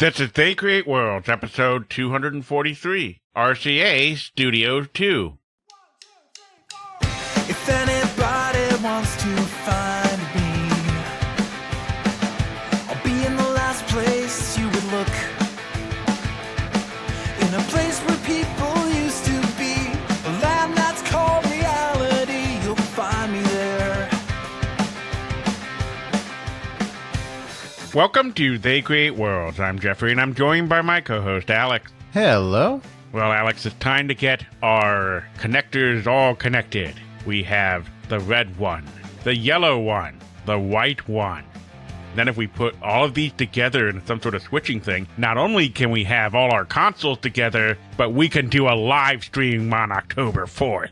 This is They Create Worlds, episode 243, RCA Studio II. If anybody wants to find me, I'll be in the last place you would look. In a place where people used to be, a land that's called reality. You'll find me there. Welcome to They Create Worlds. I'm Jeffrey, and I'm joined by my co-host, Alex. Hello. Well, Alex, it's time to get our connectors all connected. We have the red one, the yellow one, the white one. Then if we put all of these together in some sort of switching thing, not only can we have all our consoles together, but we can do a live stream on October 4th.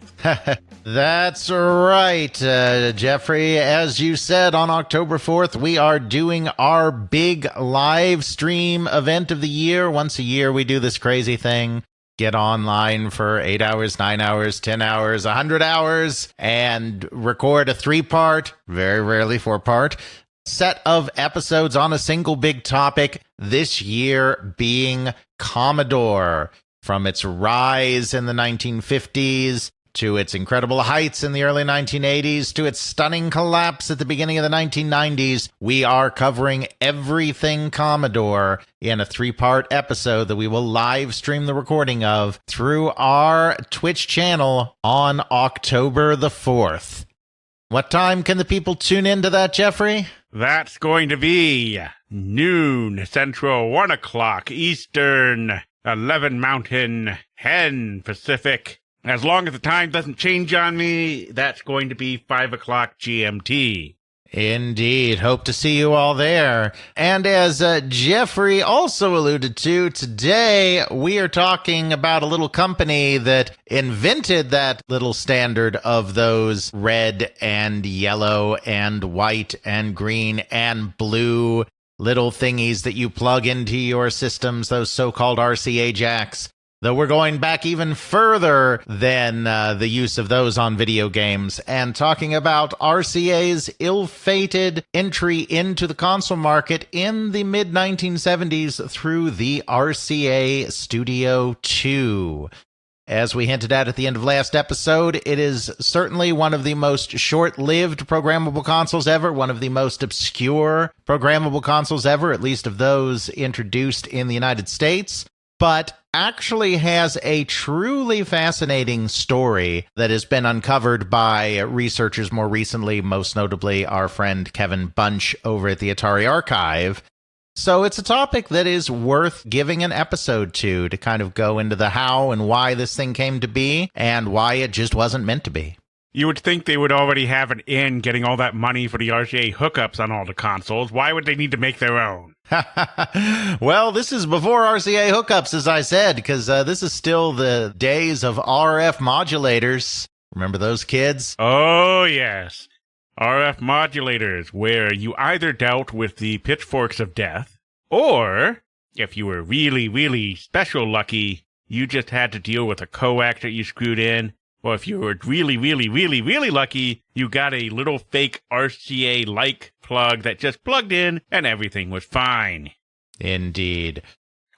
That's right, Jeffrey. As you said, on October 4th, we are doing our big live stream event of the year. Once a year, we do this crazy thing. Get online for 8 hours, 9 hours, 10 hours, 100 hours, and record a 3-part, very rarely 4-part, set of episodes on a single big topic, this year being Commodore. From its rise in the 1950s to its incredible heights in the early 1980s to its stunning collapse at the beginning of the 1990s, we are covering everything Commodore in a 3-part episode that we will live stream the recording of through our Twitch channel on October the 4th. What time can the people tune into that, Jeffrey? That's going to be noon Central, 1 o'clock Eastern, 11 Mountain, 10 Pacific. As long as the time doesn't change on me, that's going to be 5 o'clock GMT. Indeed. Hope to see you all there. And as Jeffrey also alluded to, today we are talking about a little company that invented that little standard of those red and yellow and white and green and blue little thingies that you plug into your systems, those so-called RCA jacks. Though we're going back even further than the use of those on video games and talking about RCA's ill-fated entry into the console market in the mid-1970s through the RCA Studio II. As we hinted at the end of last episode, it is certainly one of the most short-lived programmable consoles ever, one of the most obscure programmable consoles ever, at least of those introduced in the United States, but actually has a truly fascinating story that has been uncovered by researchers more recently, most notably our friend Kevin Bunch over at the Atari Archive. So it's a topic that is worth giving an episode to kind of go into the how and why this thing came to be and why it just wasn't meant to be. You would think they would already have it in getting all that money for the RCA hookups on all the consoles. Why would they need to make their own? Well, this is before RCA hookups, as I said, because this is still the days of RF modulators. Remember those kids? Oh, yes. RF modulators, where you either dealt with the pitchforks of death, or, if you were really, really special lucky, you just had to deal with a coax that you screwed in. Or if you were really, really, really, really lucky, you got a little fake RCA-like plug that just plugged in and everything was fine. Indeed.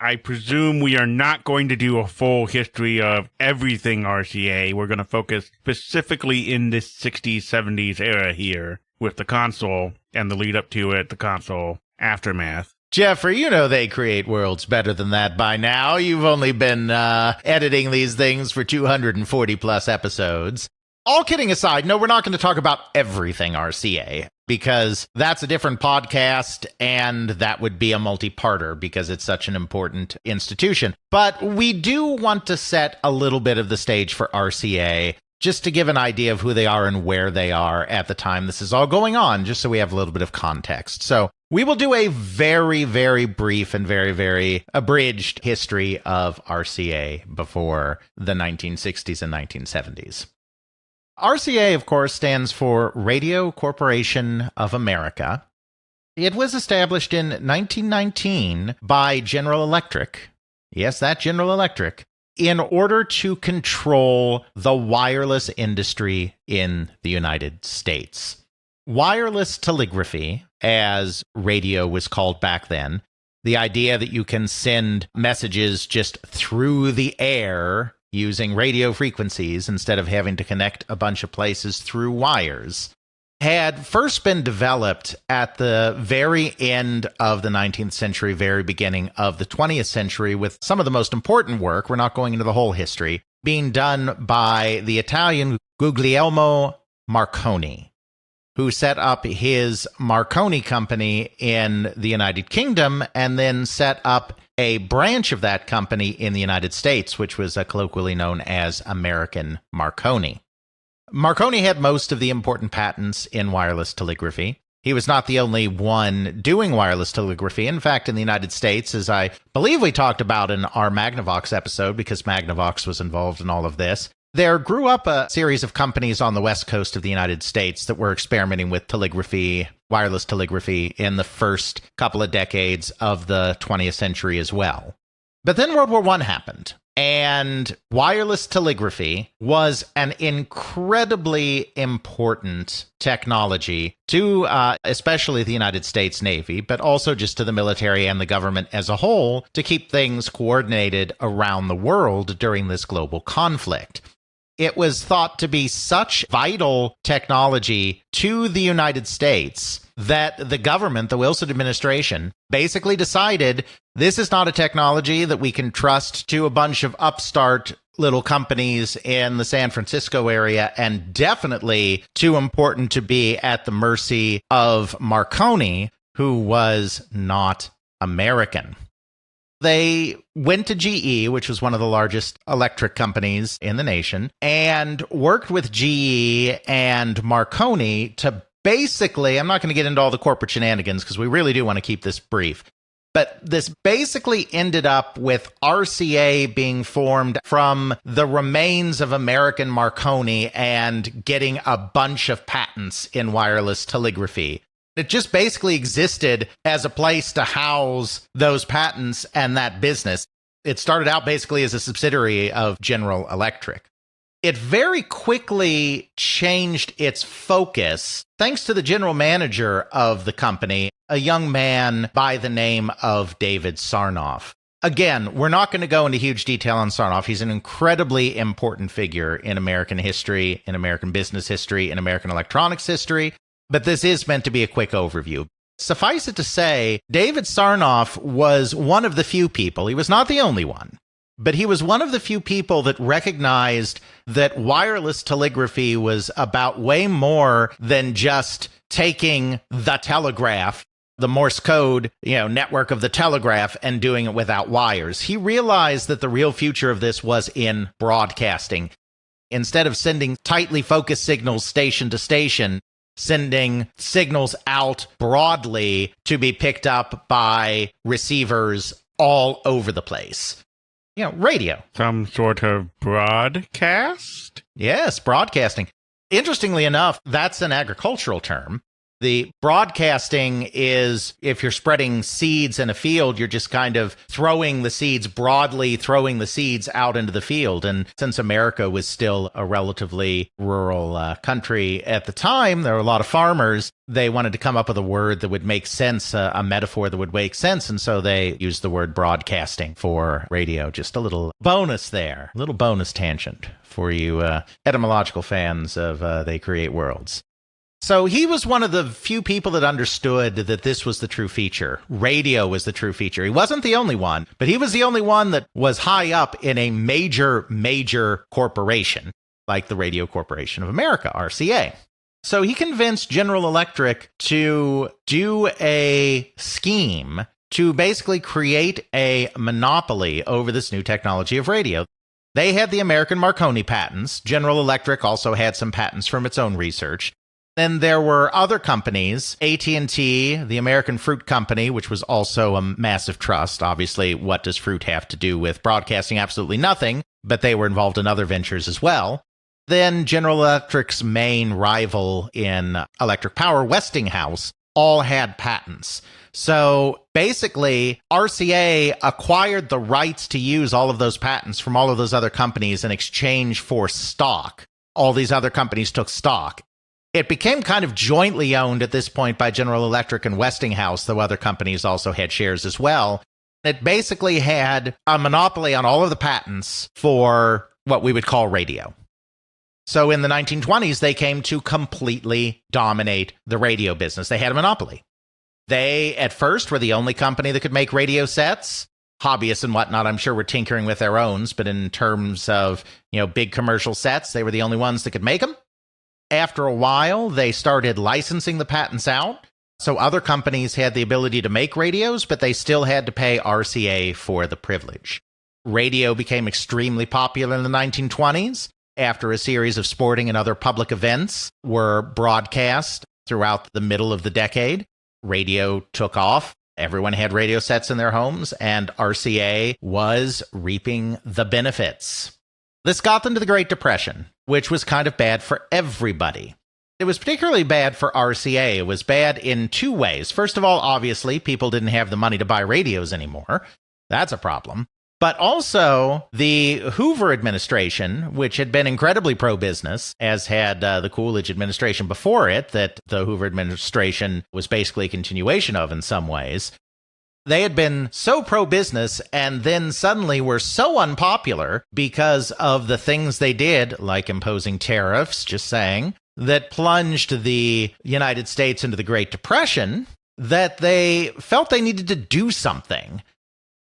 I presume we are not going to do a full history of everything RCA. We're going to focus specifically in this 60s, 70s era here with the console and the lead up to it, the console aftermath. Jeffrey, you know they create worlds better than that by now. You've only been editing these things for 240-plus episodes. All kidding aside, no, we're not going to talk about everything RCA, because that's a different podcast, and that would be a multi-parter because it's such an important institution. But we do want to set a little bit of the stage for RCA, just to give an idea of who they are and where they are at the time this is all going on, just so we have a little bit of context. So we will do a very, very brief and very, very abridged history of RCA before the 1960s and 1970s. RCA, of course, stands for Radio Corporation of America. It was established in 1919 by General Electric. Yes, that General Electric. In order to control the wireless industry in the United States. Wireless telegraphy, as radio was called back then, The idea that you can send messages just through the air using radio frequencies instead of having to connect a bunch of places through wires had first been developed at the very end of the 19th century, very beginning of the 20th century, with some of the most important work, we're not going into the whole history, being done by the Italian Guglielmo Marconi, who set up his Marconi company in the United Kingdom and then set up a branch of that company in the United States, which was colloquially known as American Marconi. Marconi had most of the important patents in wireless telegraphy. He was not the only one doing wireless telegraphy. In fact, in the United States, as I believe we talked about in our Magnavox episode, because Magnavox was involved in all of this, there grew up a series of companies on the west coast of the United States that were experimenting with telegraphy, wireless telegraphy, in the first couple of decades of the 20th century as well. But then World War I happened, and wireless telegraphy was an incredibly important technology to especially the United States Navy, but also just to the military and the government as a whole to keep things coordinated around the world during this global conflict. It was thought to be such vital technology to the United States that the government, the Wilson administration, basically decided this is not a technology that we can trust to a bunch of upstart little companies in the San Francisco area, and definitely too important to be at the mercy of Marconi, who was not American. They went to GE, which was one of the largest electric companies in the nation, and worked with GE and Marconi to basically, I'm not going to get into all the corporate shenanigans because we really do want to keep this brief, but this basically ended up with RCA being formed from the remains of American Marconi and getting a bunch of patents in wireless telegraphy. It just basically existed as a place to house those patents and that business. It started out basically as a subsidiary of General Electric. It very quickly changed its focus thanks to the general manager of the company, a young man by the name of David Sarnoff. Again, we're not going to go into huge detail on Sarnoff. He's an incredibly important figure in American history, in American business history, in American electronics history. But this is meant to be a quick overview. Suffice it to say, David Sarnoff was one of the few people, he was not the only one, but he was one of the few people that recognized that wireless telegraphy was about way more than just taking the telegraph, the Morse code, network of the telegraph, and doing it without wires. He realized that the real future of this was in broadcasting. Instead of sending tightly focused signals station to station, sending signals out broadly to be picked up by receivers all over the place. Radio. Some sort of broadcast? Yes, broadcasting. Interestingly enough, that's an agricultural term. The broadcasting is if you're spreading seeds in a field, you're just kind of throwing the seeds broadly, throwing the seeds out into the field. And since America was still a relatively rural country at the time, there were a lot of farmers. They wanted to come up with a word that would make sense, a metaphor that would make sense. And so they used the word broadcasting for radio. Just a little bonus there, a little bonus tangent for you etymological fans of They Create Worlds. So he was one of the few people that understood that this was the true feature. Radio was the true feature. He wasn't the only one, but he was the only one that was high up in a major corporation, like the Radio Corporation of America, RCA. So he convinced General Electric to do a scheme to basically create a monopoly over this new technology of radio. They had the American Marconi patents. General Electric also had some patents from its own research. Then there were other companies, AT&T, the American Fruit Company, which was also a massive trust. Obviously, what does fruit have to do with broadcasting? Absolutely nothing, but they were involved in other ventures as well. Then General Electric's main rival in electric power, Westinghouse, all had patents. So basically, RCA acquired the rights to use all of those patents from all of those other companies in exchange for stock. All these other companies took stock. It became kind of jointly owned at this point by General Electric and Westinghouse, though other companies also had shares as well. It basically had a monopoly on all of the patents for what we would call radio. So in the 1920s, they came to completely dominate the radio business. They had a monopoly. They, at first, were the only company that could make radio sets. Hobbyists and whatnot, I'm sure, were tinkering with their own, but in terms of, big commercial sets, they were the only ones that could make them. After a while, they started licensing the patents out. So other companies had the ability to make radios, but they still had to pay RCA for the privilege. Radio became extremely popular in the 1920s after a series of sporting and other public events were broadcast throughout the middle of the decade. Radio took off. Everyone had radio sets in their homes, and RCA was reaping the benefits. This got them to the Great Depression, which was kind of bad for everybody. It was particularly bad for RCA. It was bad in two ways. First of all, obviously, people didn't have the money to buy radios anymore. That's a problem. But also, the Hoover administration, which had been incredibly pro-business, as had the Coolidge administration before it, that the Hoover administration was basically a continuation of in some ways, they had been so pro-business and then suddenly were so unpopular because of the things they did, like imposing tariffs, just saying, that plunged the United States into the Great Depression, that they felt they needed to do something.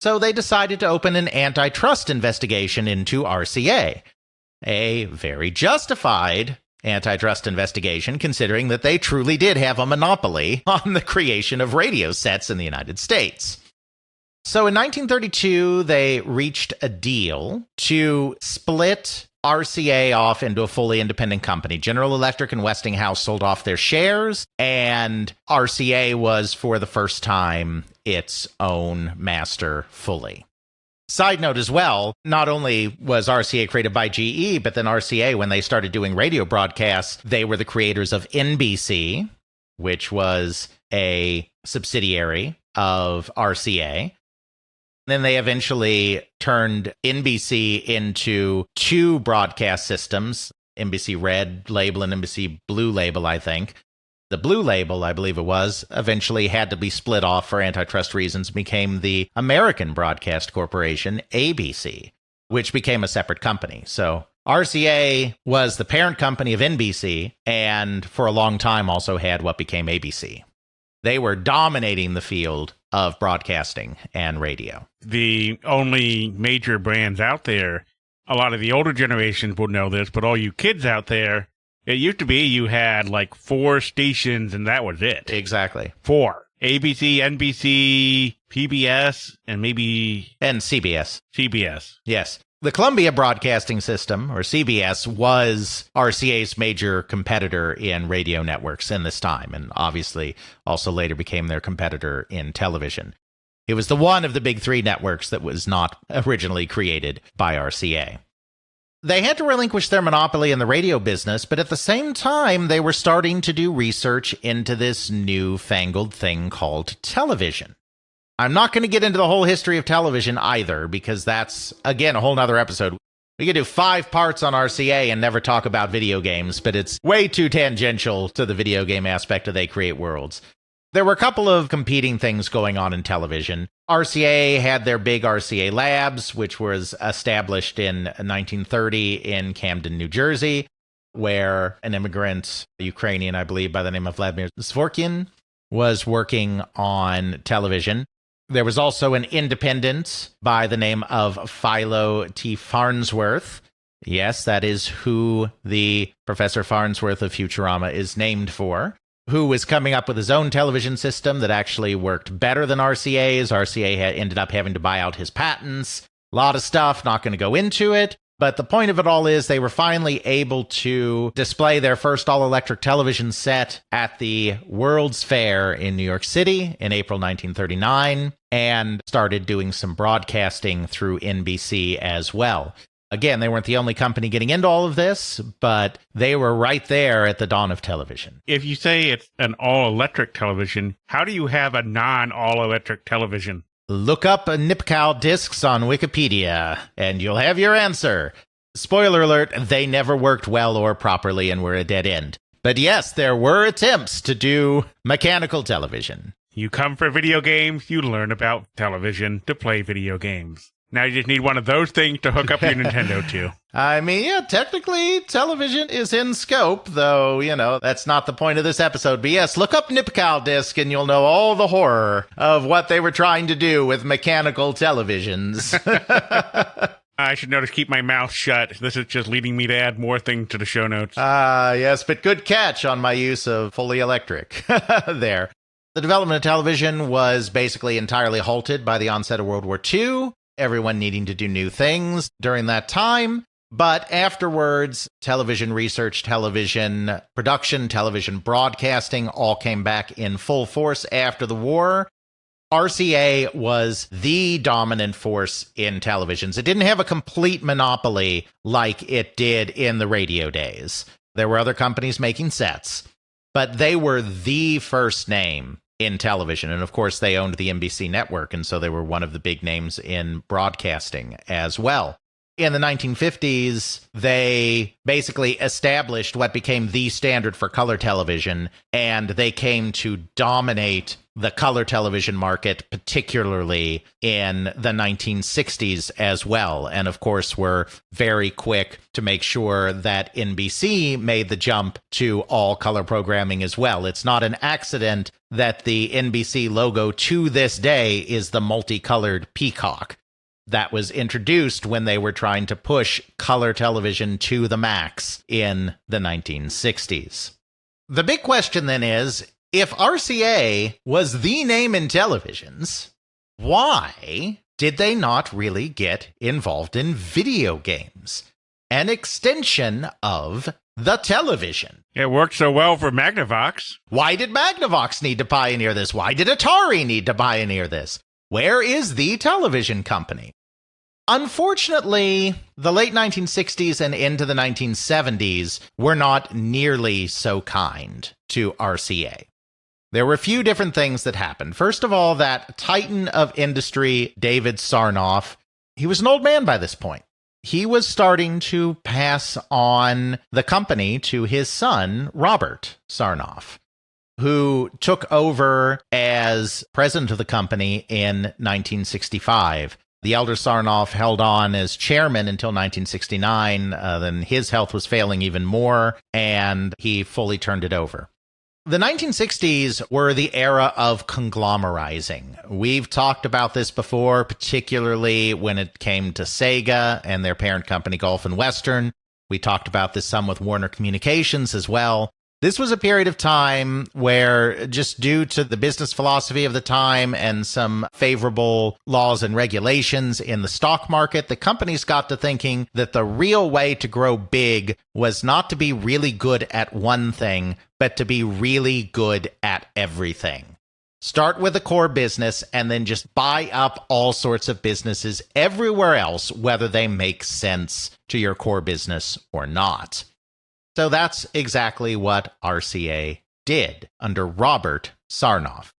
So they decided to open an antitrust investigation into RCA. A very justified antitrust investigation, considering that they truly did have a monopoly on the creation of radio sets in the United States. So in 1932, they reached a deal to split RCA off into a fully independent company. General Electric and Westinghouse sold off their shares, and RCA was, for the first time, its own master fully. Side note as well, not only was RCA created by GE, but then RCA, when they started doing radio broadcasts, they were the creators of NBC, which was a subsidiary of RCA. Then they eventually turned NBC into two broadcast systems, NBC Red Label and NBC Blue Label, I think. The Blue Label, I believe it was, eventually had to be split off for antitrust reasons, became the American Broadcast Corporation, ABC, which became a separate company. So RCA was the parent company of NBC, and for a long time also had what became ABC. They were dominating the field of broadcasting and radio. The only major brands out there, a lot of the older generations will know this, but all you kids out there, it used to be you had like 4 stations and that was it. Exactly. 4. ABC, NBC, PBS, and maybe... And CBS. CBS. Yes. The Columbia Broadcasting System, or CBS, was RCA's major competitor in radio networks in this time, and obviously also later became their competitor in television. It was the one of the big 3 networks that was not originally created by RCA. They had to relinquish their monopoly in the radio business, but at the same time, they were starting to do research into this newfangled thing called television. I'm not going to get into the whole history of television either, because that's, again, a whole nother episode. We could do 5 parts on RCA and never talk about video games, but it's way too tangential to the video game aspect of They Create Worlds. There were a couple of competing things going on in television. RCA had their big RCA Labs, which was established in 1930 in Camden, New Jersey, where an immigrant, Ukrainian, I believe, by the name of Vladimir Zvorkin, was working on television. There was also an independent by the name of Philo T. Farnsworth. Yes, that is who the Professor Farnsworth of Futurama is named for, who was coming up with his own television system that actually worked better than RCA's. RCA ended up having to buy out his patents. A lot of stuff, not going to go into it. But the point of it all is they were finally able to display their first all-electric television set at the World's Fair in New York City in April 1939 and started doing some broadcasting through NBC as well. Again, they weren't the only company getting into all of this, but they were right there at the dawn of television. If you say it's an all-electric television, how do you have a non-all-electric television? Look up Nipkow discs on Wikipedia, and you'll have your answer. Spoiler alert, they never worked well or properly and were a dead end. But yes, there were attempts to do mechanical television. You come for video games, you learn about television to play video games. Now you just need one of those things to hook up your Nintendo to. I mean, yeah, technically television is in scope, though, that's not the point of this episode. But yes, look up Nipkow Disc and you'll know all the horror of what they were trying to do with mechanical televisions. I should know to keep my mouth shut. This is just leading me to add more things to the show notes. Yes, but good catch on my use of fully electric there. The development of television was basically entirely halted by the onset of World War II. Everyone needing to do new things during that time. But afterwards, television research, television production, television broadcasting all came back in full force after the war. RCA was the dominant force in televisions. It didn't have a complete monopoly like it did in the radio days. There were other companies making sets, but they were the first name in television. And of course, they owned the NBC network, and so they were one of the big names in broadcasting as well. In the 1950s, they basically established what became the standard for color television, and they came to dominate the color television market, particularly in the 1960s as well. And of course, were very quick to make sure that NBC made the jump to all color programming as well. It's not an accident that the NBC logo to this day is the multicolored peacock that was introduced when they were trying to push color television to the max in the 1960s. The big question then is, if RCA was the name in televisions, why did they not really get involved in video games? An extension of the television. It worked so well for Magnavox. Why did Magnavox need to pioneer this? Why did Atari need to pioneer this? Where is the television company? Unfortunately, the late 1960s and into the 1970s were not nearly so kind to RCA. There were a few different things that happened. First of all, that titan of industry, David Sarnoff, he was an old man by this point. He was starting to pass on the company to his son, Robert Sarnoff, who took over as president of the company in 1965. The elder Sarnoff held on as chairman until 1969. Then his health was failing even more, and he fully turned it over. The 1960s were the era of conglomerizing. We've talked about this before, particularly when it came to Sega and their parent company, Gulf and Western. We talked about this some with Warner Communications as well. This was a period of time where, just due to the business philosophy of the time and some favorable laws and regulations in the stock market, the companies got to thinking that the real way to grow big was not to be really good at one thing, but to be really good at everything. Start with a core business and then just buy up all sorts of businesses everywhere else, whether they make sense to your core business or not. So that's exactly what RCA did under Robert Sarnoff.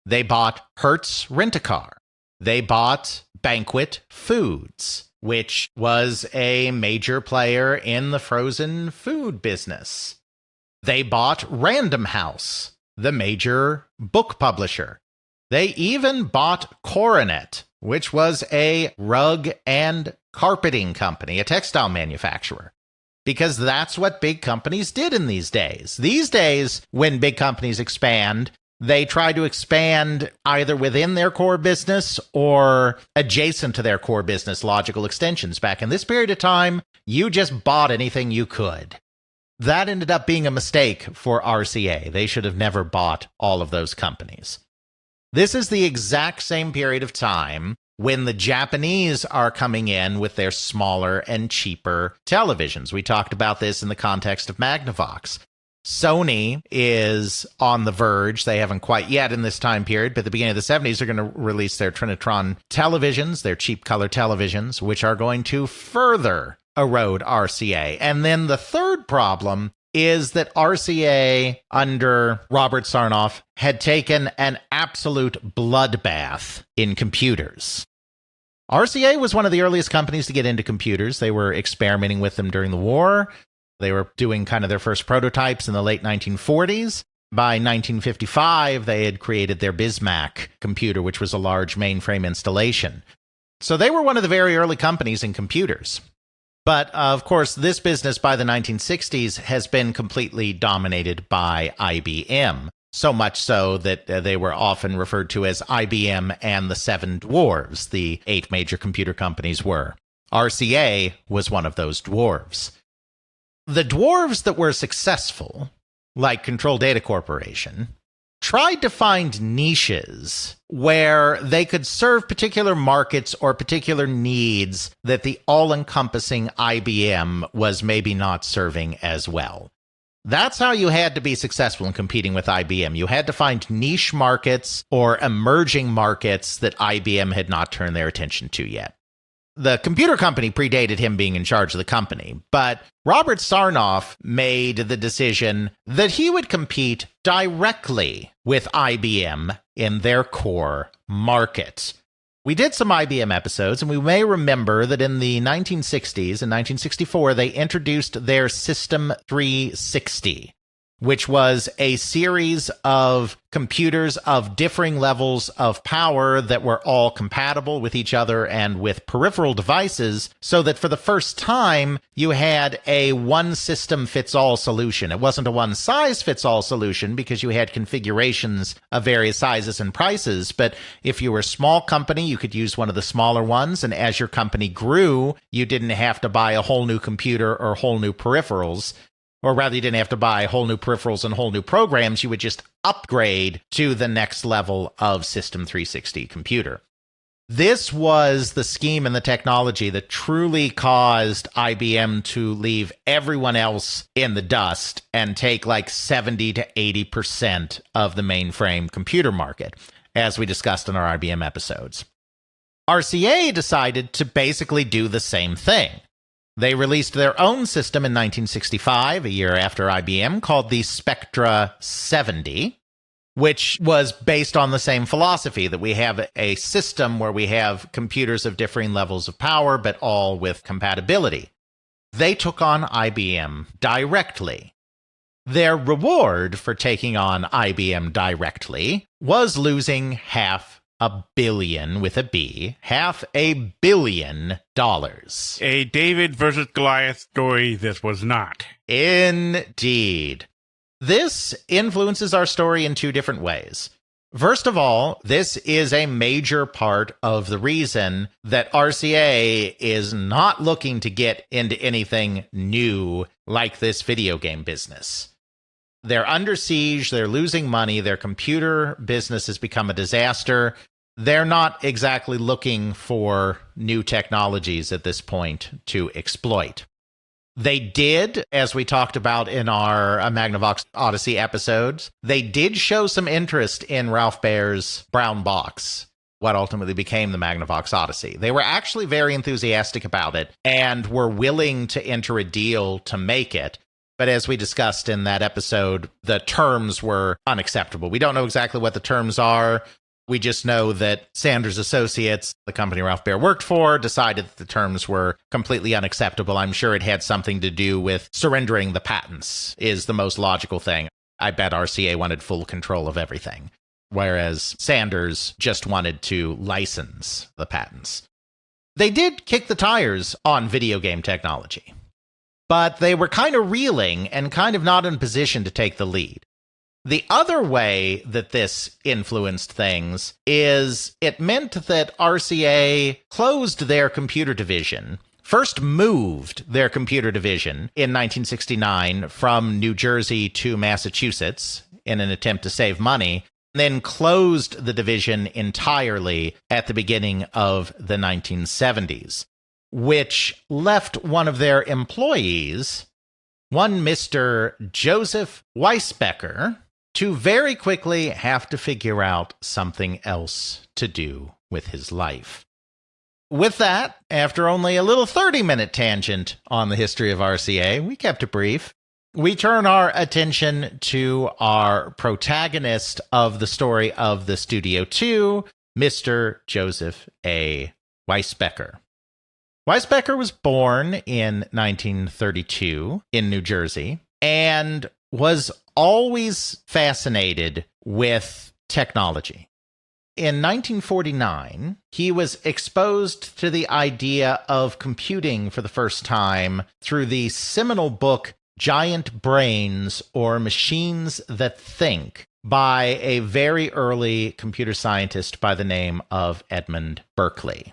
They bought Hertz Rent-A-Car. They bought Banquet Foods, which was a major player in the frozen food business. They bought Random House, the major book publisher. They even bought Coronet, which was a rug and carpeting company, a textile manufacturer. Because that's what big companies did in these days. These days, when big companies expand, they try to expand either within their core business or adjacent to their core business, logical extensions. Back in this period of time, you just bought anything you could. That ended up being a mistake for RCA. They should have never bought all of those companies. This is the exact same period of time when the Japanese are coming in with their smaller and cheaper televisions. We talked about this in the context of Magnavox. Sony is on the verge. They haven't quite yet in this time period, but at the beginning of the 70s, they're going to release their Trinitron televisions, their cheap color televisions, which are going to further erode RCA. And then the third problem is that RCA, under Robert Sarnoff, had taken an absolute bloodbath in computers. RCA was one of the earliest companies to get into computers. They were experimenting with them during the war. They were doing kind of their first prototypes in the late 1940s. By 1955, they had created their Bismack computer, which was a large mainframe installation. So they were one of the very early companies in computers. But, of course, this business by the 1960s has been completely dominated by IBM, so much so that they were often referred to as IBM and the Seven Dwarves, the 8 major computer companies were. RCA was one of those dwarves. The dwarves that were successful, like Control Data Corporation, tried to find niches where they could serve particular markets or particular needs that the all-encompassing IBM was maybe not serving as well. That's how you had to be successful in competing with IBM. You had to find niche markets or emerging markets that IBM had not turned their attention to yet. The computer company predated him being in charge of the company, but Robert Sarnoff made the decision that he would compete directly with IBM in their core market. We did some IBM episodes, and we may remember that in the 1960s, in 1964, they introduced their System 360, which was a series of computers of differing levels of power that were all compatible with each other and with peripheral devices, so that for the first time, you had a one-system-fits-all solution. It wasn't a one-size-fits-all solution because you had configurations of various sizes and prices, but if you were a small company, you could use one of the smaller ones, and as your company grew, you didn't have to buy a whole new computer or whole new peripherals. Or rather, you didn't have to buy whole new peripherals and whole new programs. You would just upgrade to the next level of System 360 computer. This was the scheme and the technology that truly caused IBM to leave everyone else in the dust and take like 70 to 80% of the mainframe computer market, as we discussed in our IBM episodes. RCA decided to basically do the same thing. They released their own system in 1965, a year after IBM, called the Spectra 70, which was based on the same philosophy, that we have a system where we have computers of differing levels of power, but all with compatibility. They took on IBM directly. Their reward for taking on IBM directly was losing $500 million with a B, $500 million. A David versus Goliath story this was not. Indeed. This influences our story in 2 different ways. First of all, this is a major part of the reason that RCA is not looking to get into anything new like this video game business. They're under siege, they're losing money, their computer business has become a disaster. They're not exactly looking for new technologies at this point to exploit. They did, as we talked about in our Magnavox Odyssey episodes, they did show some interest in Ralph Baer's brown box, what ultimately became the Magnavox Odyssey. They were actually very enthusiastic about it and were willing to enter a deal to make it. But as we discussed in that episode, the terms were unacceptable. We don't know exactly what the terms are. We just know that Sanders Associates, the company Ralph Baer worked for, decided that the terms were completely unacceptable. I'm sure it had something to do with surrendering the patents is the most logical thing. I bet RCA wanted full control of everything, whereas Sanders just wanted to license the patents. They did kick the tires on video game technology, but they were kind of reeling and kind of not in position to take the lead. The other way that this influenced things is it meant that RCA closed their computer division, first moved their computer division in 1969 from New Jersey to Massachusetts in an attempt to save money, then closed the division entirely at the beginning of the 1970s, which left one of their employees, one Mr. Joseph Weisbecker, to very quickly have to figure out something else to do with his life. With that, after only a little 30-minute tangent on the history of RCA, we kept it brief, we turn our attention to our protagonist of the story of the Studio II, Mr. Joseph A. Weisbecker. Weisbecker was born in 1932 in New Jersey and was always fascinated with technology. In 1949, he was exposed to the idea of computing for the first time through the seminal book Giant Brains, or Machines That Think, by a very early computer scientist by the name of Edmund Berkeley.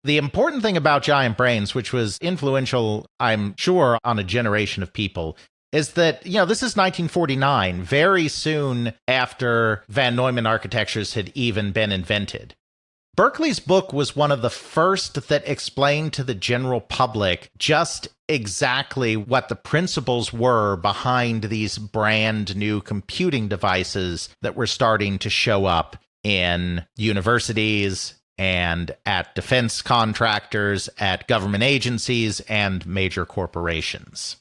The important thing about Giant Brains, which was influential, I'm sure, on a generation of people, is that, this is 1949, very soon after Van Neumann architectures had even been invented. Berkeley's book was one of the first that explained to the general public just exactly what the principles were behind these brand new computing devices that were starting to show up in universities and at defense contractors, at government agencies, and major corporations.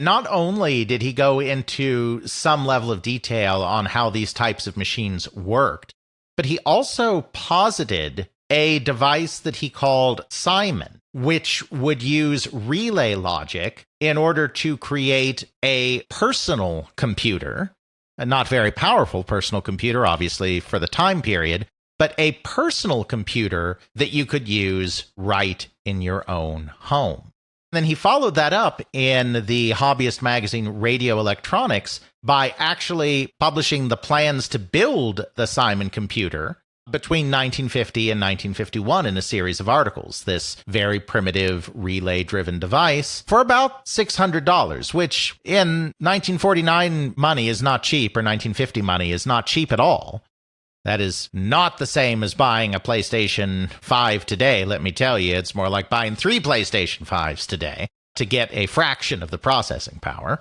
Not only did he go into some level of detail on how these types of machines worked, but he also posited a device that he called Simon, which would use relay logic in order to create a personal computer, a not very powerful personal computer, obviously, for the time period, but a personal computer that you could use right in your own home. Then he followed that up in the hobbyist magazine Radio Electronics by actually publishing the plans to build the Simon computer between 1950 and 1951 in a series of articles, this very primitive relay-driven device, for about $600, which in 1949 money is not cheap, or 1950 money is not cheap at all. That is not the same as buying a PlayStation 5 today, let me tell you. It's more like buying 3 PlayStation 5s today to get a fraction of the processing power.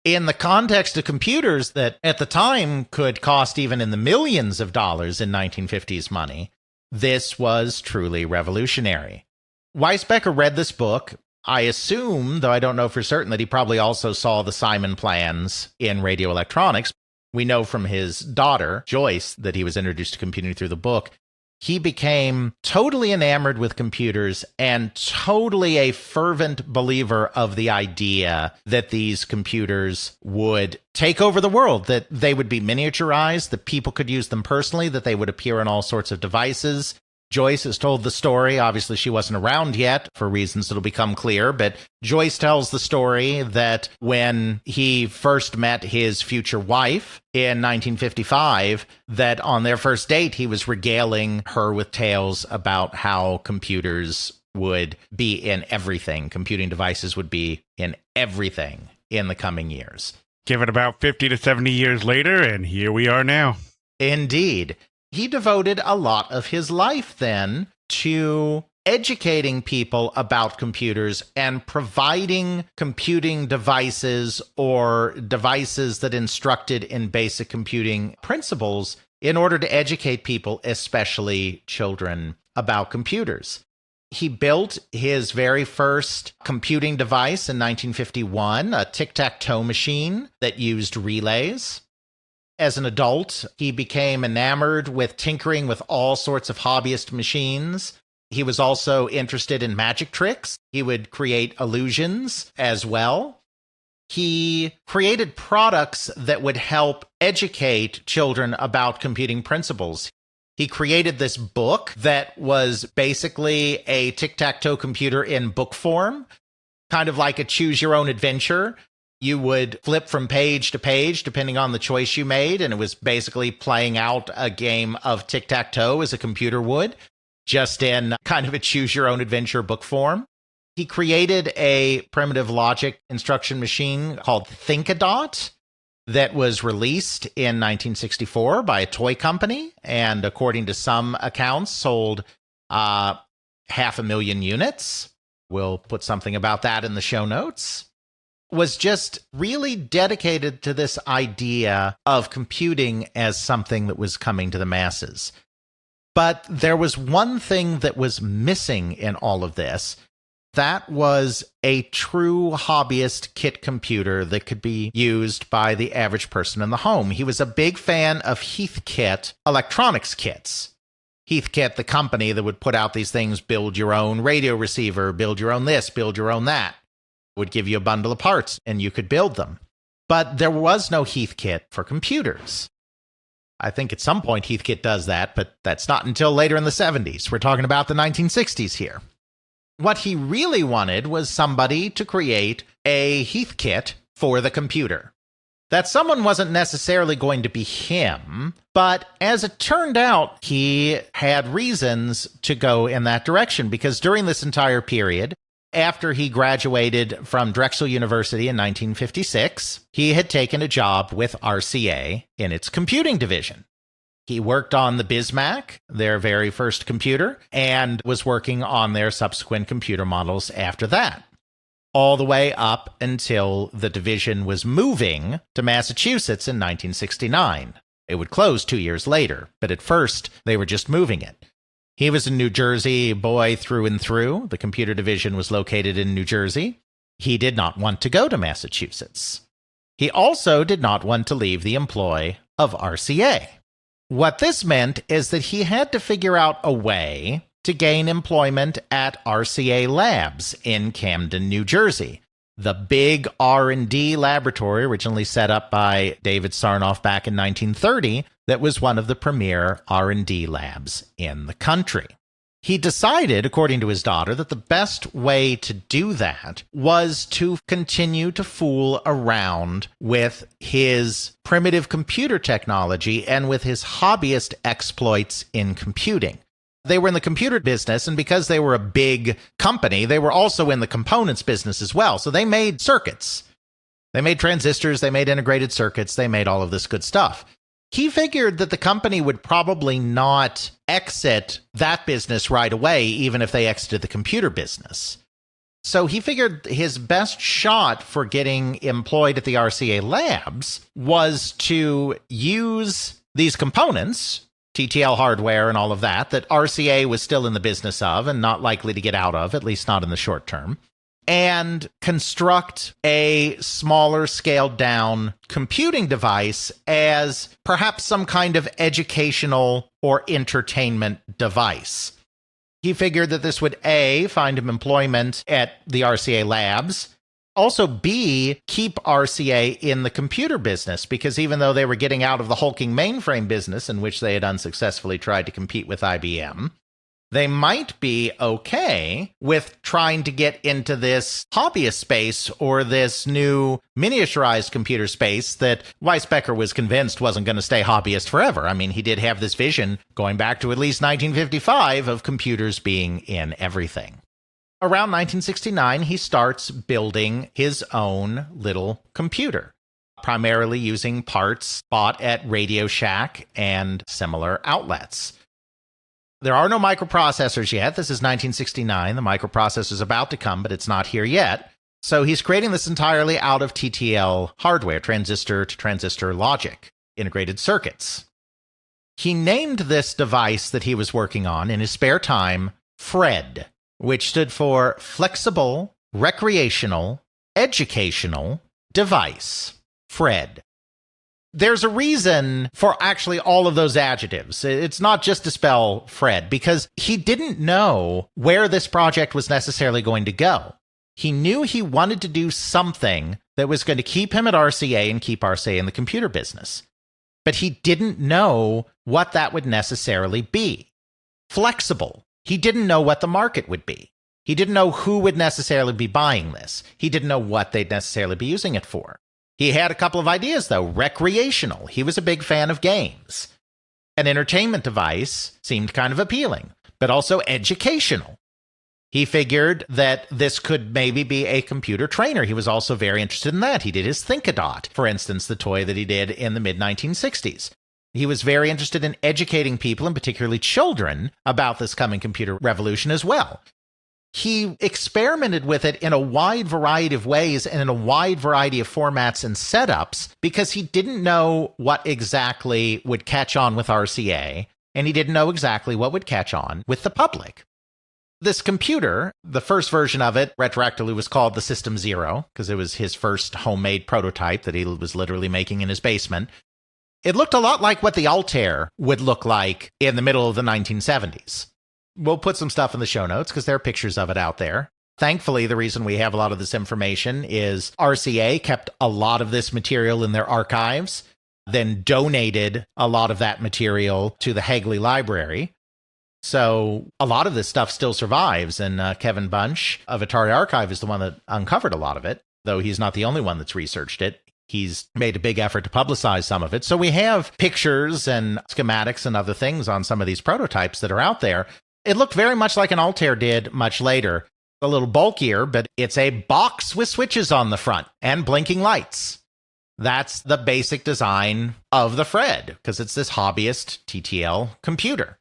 In the context of computers that at the time could cost even in the millions of dollars in 1950s money, this was truly revolutionary. Weisbecker read this book. I assume, though I don't know for certain, that he probably also saw the Simon plans in Radio Electronics. We know from his daughter, Joyce, that he was introduced to computing through the book. He became totally enamored with computers and totally a fervent believer of the idea that these computers would take over the world, that they would be miniaturized, that people could use them personally, that they would appear on all sorts of devices. Joyce has told the story. Obviously, she wasn't around yet for reasons that'll become clear, but Joyce tells the story that when he first met his future wife in 1955, that on their first date, he was regaling her with tales about how computers would be in everything. Computing devices would be in everything in the coming years. Give it about 50 to 70 years later, and here we are now. Indeed. He devoted a lot of his life then to educating people about computers and providing computing devices or devices that instructed in basic computing principles in order to educate people, especially children, about computers. He built his very first computing device in 1951, a tic-tac-toe machine that used relays. As an adult, he became enamored with tinkering with all sorts of hobbyist machines. He was also interested in magic tricks. He would create illusions as well. He created products that would help educate children about computing principles. He created this book that was basically a tic-tac-toe computer in book form, kind of like a choose-your-own-adventure. You would flip from page to page, depending on the choice you made, and it was basically playing out a game of tic-tac-toe as a computer would, just in kind of a choose-your-own-adventure book form. He created a primitive logic instruction machine called Think-A-Dot that was released in 1964 by a toy company, and according to some accounts, sold 500,000 units. We'll put something about that in the show notes. Was just really dedicated to this idea of computing as something that was coming to the masses. But there was one thing that was missing in all of this. That was a true hobbyist kit computer that could be used by the average person in the home. He was a big fan of Heathkit electronics kits. Heathkit, the company that would put out these things, build your own radio receiver, build your own this, build your own that, would give you a bundle of parts and you could build them. But there was no Heathkit for computers. I think at some point Heathkit does that, but that's not until later in the 70s. We're talking about the 1960s here. What he really wanted was somebody to create a Heathkit for the computer. That someone wasn't necessarily going to be him, but as it turned out, he had reasons to go in that direction, because during this entire period, after he graduated from Drexel University in 1956, he had taken a job with RCA in its computing division. He worked on the Bismack, their very first computer, and was working on their subsequent computer models after that, all the way up until the division was moving to Massachusetts in 1969. It would close 2 years later, but at first they were just moving it. He was a New Jersey boy through and through. The computer division was located in New Jersey. He did not want to go to Massachusetts. He also did not want to leave the employ of RCA. What this meant is that he had to figure out a way to gain employment at RCA Labs in Camden, New Jersey, the big R&D laboratory originally set up by David Sarnoff back in 1930 that was one of the premier R&D labs in the country. He decided, according to his daughter, that the best way to do that was to continue to fool around with his primitive computer technology and with his hobbyist exploits in computing. They were in the computer business, and because they were a big company, they were also in the components business as well. So they made circuits. They made transistors, they made integrated circuits, they made all of this good stuff. He figured that the company would probably not exit that business right away, even if they exited the computer business. So he figured his best shot for getting employed at the RCA Labs was to use these components, TTL hardware and all of that RCA was still in the business of and not likely to get out of, at least not in the short term, and construct a smaller, scaled down computing device as perhaps some kind of educational or entertainment device. He figured that this would A, find him employment at the RCA Labs, also B, keep RCA in the computer business, because even though they were getting out of the hulking mainframe business in which they had unsuccessfully tried to compete with IBM, they might be okay with trying to get into this hobbyist space or this new miniaturized computer space that Weisbecker was convinced wasn't going to stay hobbyist forever. I mean, he did have this vision going back to at least 1955 of computers being in everything. Around 1969, he starts building his own little computer, primarily using parts bought at Radio Shack and similar outlets. There are no microprocessors yet. This is 1969. The microprocessor's about to come, but it's not here yet. So he's creating this entirely out of TTL hardware, transistor to transistor logic, integrated circuits. He named this device that he was working on in his spare time FRED, which stood for Flexible Recreational Educational Device. FRED. There's a reason for actually all of those adjectives. It's not just to spell Fred, because he didn't know where this project was necessarily going to go. He knew he wanted to do something that was going to keep him at RCA and keep RCA in the computer business. But he didn't know what that would necessarily be. Flexible. He didn't know what the market would be. He didn't know who would necessarily be buying this. He didn't know what they'd necessarily be using it for. He had a couple of ideas, though. Recreational. He was a big fan of games. An entertainment device seemed kind of appealing, but also educational. He figured that this could maybe be a computer trainer. He was also very interested in that. He did his Think-A-Dot, for instance, the toy that he did in the mid-1960s. He was very interested in educating people, and particularly children, about this coming computer revolution as well. He experimented with it in a wide variety of ways and in a wide variety of formats and setups because he didn't know what exactly would catch on with RCA, and he didn't know exactly what would catch on with the public. This computer, the first version of it, retroactively was called the System Zero because it was his first homemade prototype that he was literally making in his basement. It looked a lot like what the Altair would look like in the middle of the 1970s. We'll put some stuff in the show notes because there are pictures of it out there. Thankfully, the reason we have a lot of this information is RCA kept a lot of this material in their archives, then donated a lot of that material to the Hagley Library. So a lot of this stuff still survives, and Kevin Bunch of Atari Archive is the one that uncovered a lot of it, though he's not the only one that's researched it. He's made a big effort to publicize some of it. So we have pictures and schematics and other things on some of these prototypes that are out there. It looked very much like an Altair did much later. A little bulkier, but it's a box with switches on the front and blinking lights. That's the basic design of the Fred, because it's this hobbyist TTL computer.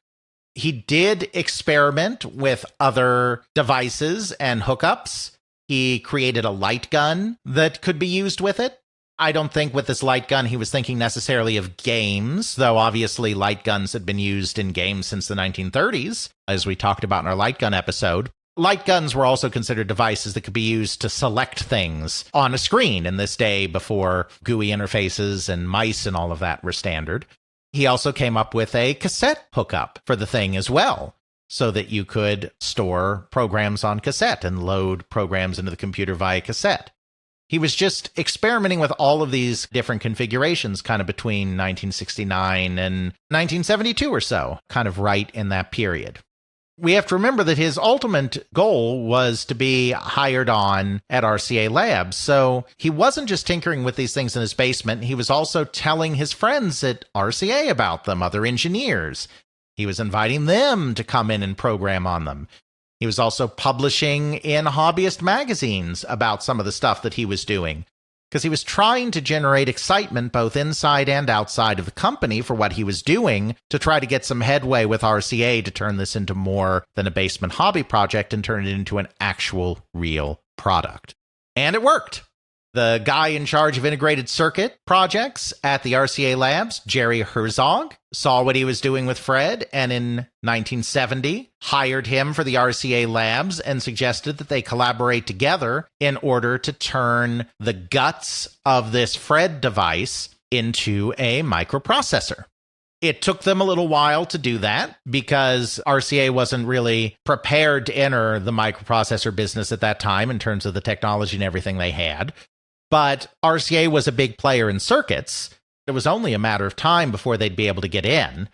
He did experiment with other devices and hookups. He created a light gun that could be used with it. I don't think with this light gun he was thinking necessarily of games, though obviously light guns had been used in games since the 1930s, as we talked about in our light gun episode. Light guns were also considered devices that could be used to select things on a screen in this day before GUI interfaces and mice and all of that were standard. He also came up with a cassette hookup for the thing as well, so that you could store programs on cassette and load programs into the computer via cassette. He was just experimenting with all of these different configurations kind of between 1969 and 1972 or so, kind of right in that period. We have to remember that his ultimate goal was to be hired on at RCA Labs. So he wasn't just tinkering with these things in his basement. He was also telling his friends at RCA about them, other engineers. He was inviting them to come in and program on them. He was also publishing in hobbyist magazines about some of the stuff that he was doing, because he was trying to generate excitement both inside and outside of the company for what he was doing to try to get some headway with RCA to turn this into more than a basement hobby project and turn it into an actual real product. And it worked. The guy in charge of integrated circuit projects at the RCA Labs, Jerry Herzog, saw what he was doing with Fred, and in 1970 hired him for the RCA Labs and suggested that they collaborate together in order to turn the guts of this Fred device into a microprocessor. It took them a little while to do that because RCA wasn't really prepared to enter the microprocessor business at that time in terms of the technology and everything they had. But RCA was a big player in circuits. It was only a matter of time before they'd be able to get in.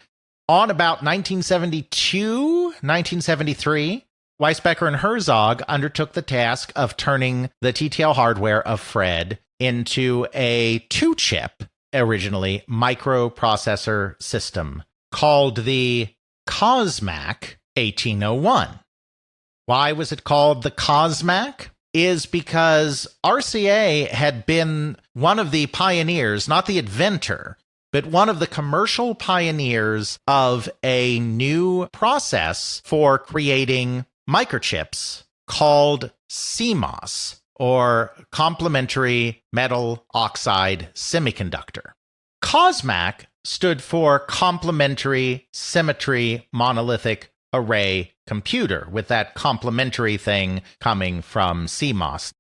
On about 1972, 1973, Weisbecker and Herzog undertook the task of turning the TTL hardware of Fred into a two-chip, originally, microprocessor system called the Cosmac 1801. Why was it called the Cosmac? Is because RCA had been one of the pioneers, not the inventor, but one of the commercial pioneers of a new process for creating microchips called CMOS, or complementary metal oxide semiconductor. Cosmac stood for complementary symmetry monolithic array computer, with that complementary thing coming from CMOS.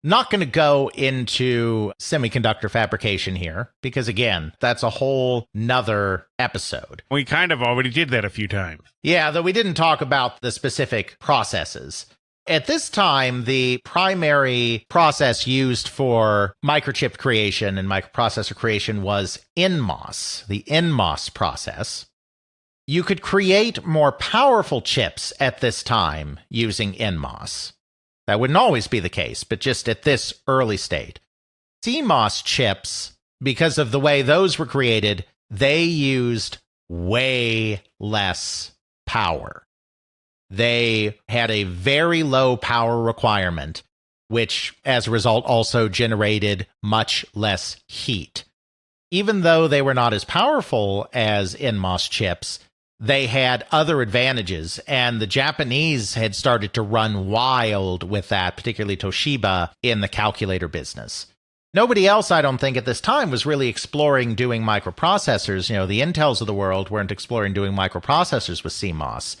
Not going to go into semiconductor fabrication here, because again, that's a whole nother episode. We kind of already did that a few times. Yeah, though we didn't talk about the specific processes. At this time, the primary process used for microchip creation and microprocessor creation was NMOS, the NMOS process. You could create more powerful chips at this time using NMOS. That wouldn't always be the case, but just at this early state. CMOS chips, because of the way those were created, they used way less power. They had a very low power requirement, which as a result also generated much less heat. Even though they were not as powerful as NMOS chips, they had other advantages, and the Japanese had started to run wild with that, particularly Toshiba, in the calculator business. Nobody else, I don't think, at this time was really exploring doing microprocessors. You know, the Intels of the world weren't exploring doing microprocessors with CMOS.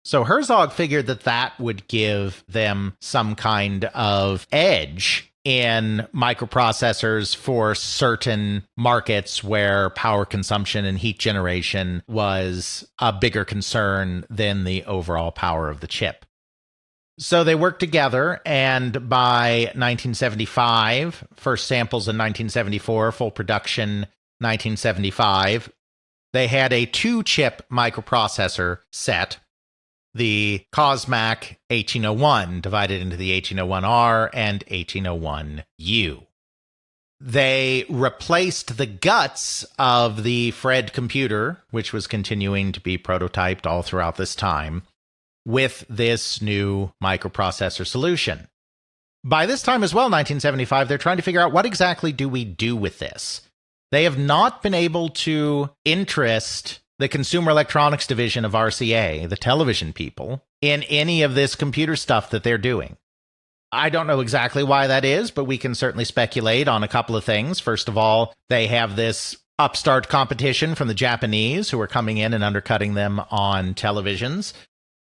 So Herzog figured that that would give them some kind of edge in microprocessors for certain markets where power consumption and heat generation was a bigger concern than the overall power of the chip. So they worked together, and by 1975, first samples in 1974, full production 1975, they had a 2-chip microprocessor set, the Cosmac 1801, divided into the 1801R and 1801U. They replaced the guts of the Fred computer, which was continuing to be prototyped all throughout this time, with this new microprocessor solution. By this time as well, 1975, they're trying to figure out what exactly do we do with this. They have not been able to interest the Consumer Electronics Division of RCA, the television people, in any of this computer stuff that they're doing. I don't know exactly why that is, but we can certainly speculate on a couple of things. First of all, they have this upstart competition from the Japanese who are coming in and undercutting them on televisions.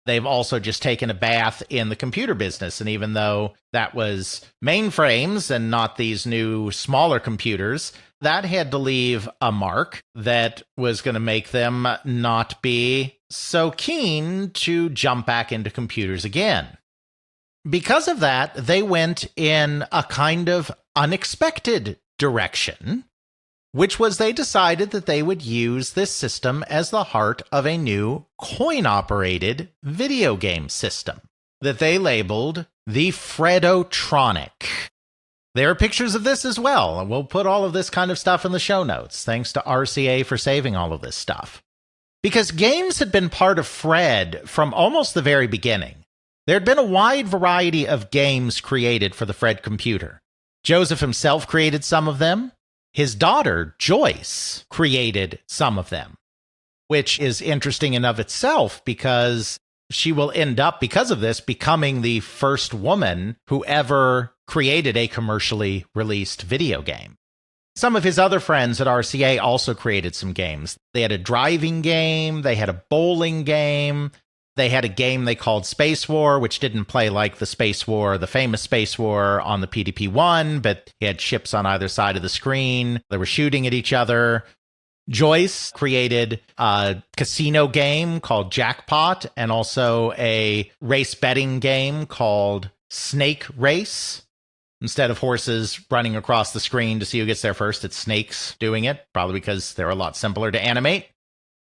They've also just taken a bath in the computer business, and even though that was mainframes and not these new, smaller computers, that had to leave a mark that was going to make them not be so keen to jump back into computers again. Because of that, they went in a kind of unexpected direction, which was they decided that they would use this system as the heart of a new coin-operated video game system that they labeled the Fredotronic. There are pictures of this as well, and we'll put all of this kind of stuff in the show notes. Thanks to RCA for saving all of this stuff. Because games had been part of Fred from almost the very beginning. There had been a wide variety of games created for the Fred computer. Joseph himself created some of them. His daughter, Joyce, created some of them, which is interesting in of itself because she will end up, because of this, becoming the first woman who ever created a commercially released video game. Some of his other friends at RCA also created some games. They had a driving game, they had a bowling game, they had a game they called Space War, which didn't play like the Space War, the famous Space War on the PDP-1, but he had ships on either side of the screen. They were shooting at each other. Joyce created a casino game called Jackpot and also a race betting game called Snake Race. Instead of horses running across the screen to see who gets there first, it's snakes doing it, probably because they're a lot simpler to animate.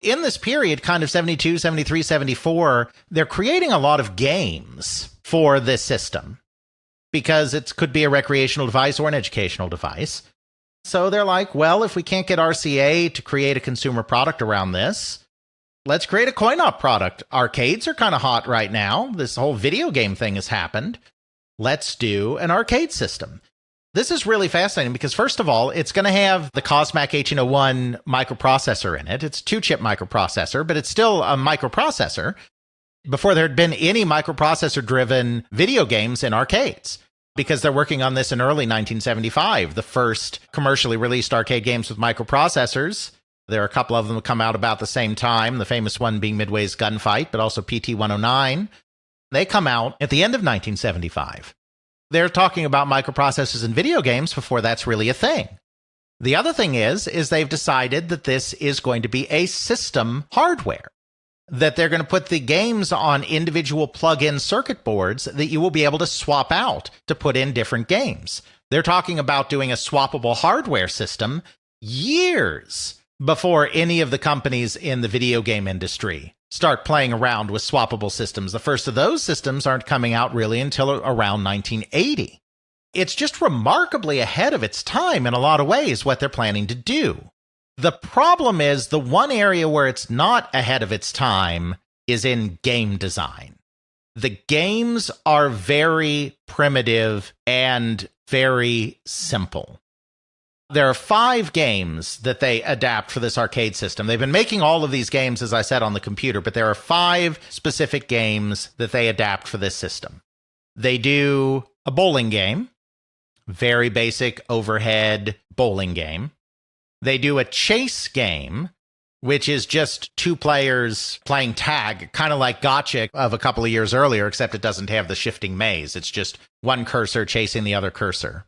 In this period, kind of 72, 73, 74, they're creating a lot of games for this system because it could be a recreational device or an educational device. So they're like, well, if we can't get RCA to create a consumer product around this, let's create a coin-op product. Arcades are kind of hot right now. This whole video game thing has happened. Let's do an arcade system. This is really fascinating because, first of all, it's going to have the Cosmac 1801 microprocessor in it. It's a 2-chip microprocessor, but it's still a microprocessor. Before there had been any microprocessor-driven video games in arcades, because they're working on this in early 1975, the first commercially released arcade games with microprocessors. There are a couple of them that come out about the same time, the famous one being Midway's Gunfight, but also PT-109. They come out at the end of 1975. They're talking about microprocessors in video games before that's really a thing. The other thing is they've decided that this is going to be a system hardware, that they're going to put the games on individual plug-in circuit boards that you will be able to swap out to put in different games. They're talking about doing a swappable hardware system years before any of the companies in the video game industry start playing around with swappable systems. The first of those systems aren't coming out really until around 1980. It's just remarkably ahead of its time in a lot of ways what they're planning to do. The problem is the one area where it's not ahead of its time is in game design. The games are very primitive and very simple. There are 5 games that they adapt for this arcade system. They've been making all of these games, as I said, on the computer, but there are 5 specific games that they adapt for this system. They do a bowling game, very basic overhead bowling game. They do a chase game, which is just two players playing tag, kind of like Gotcha of a couple of years earlier, except it doesn't have the shifting maze. It's just one cursor chasing the other cursor.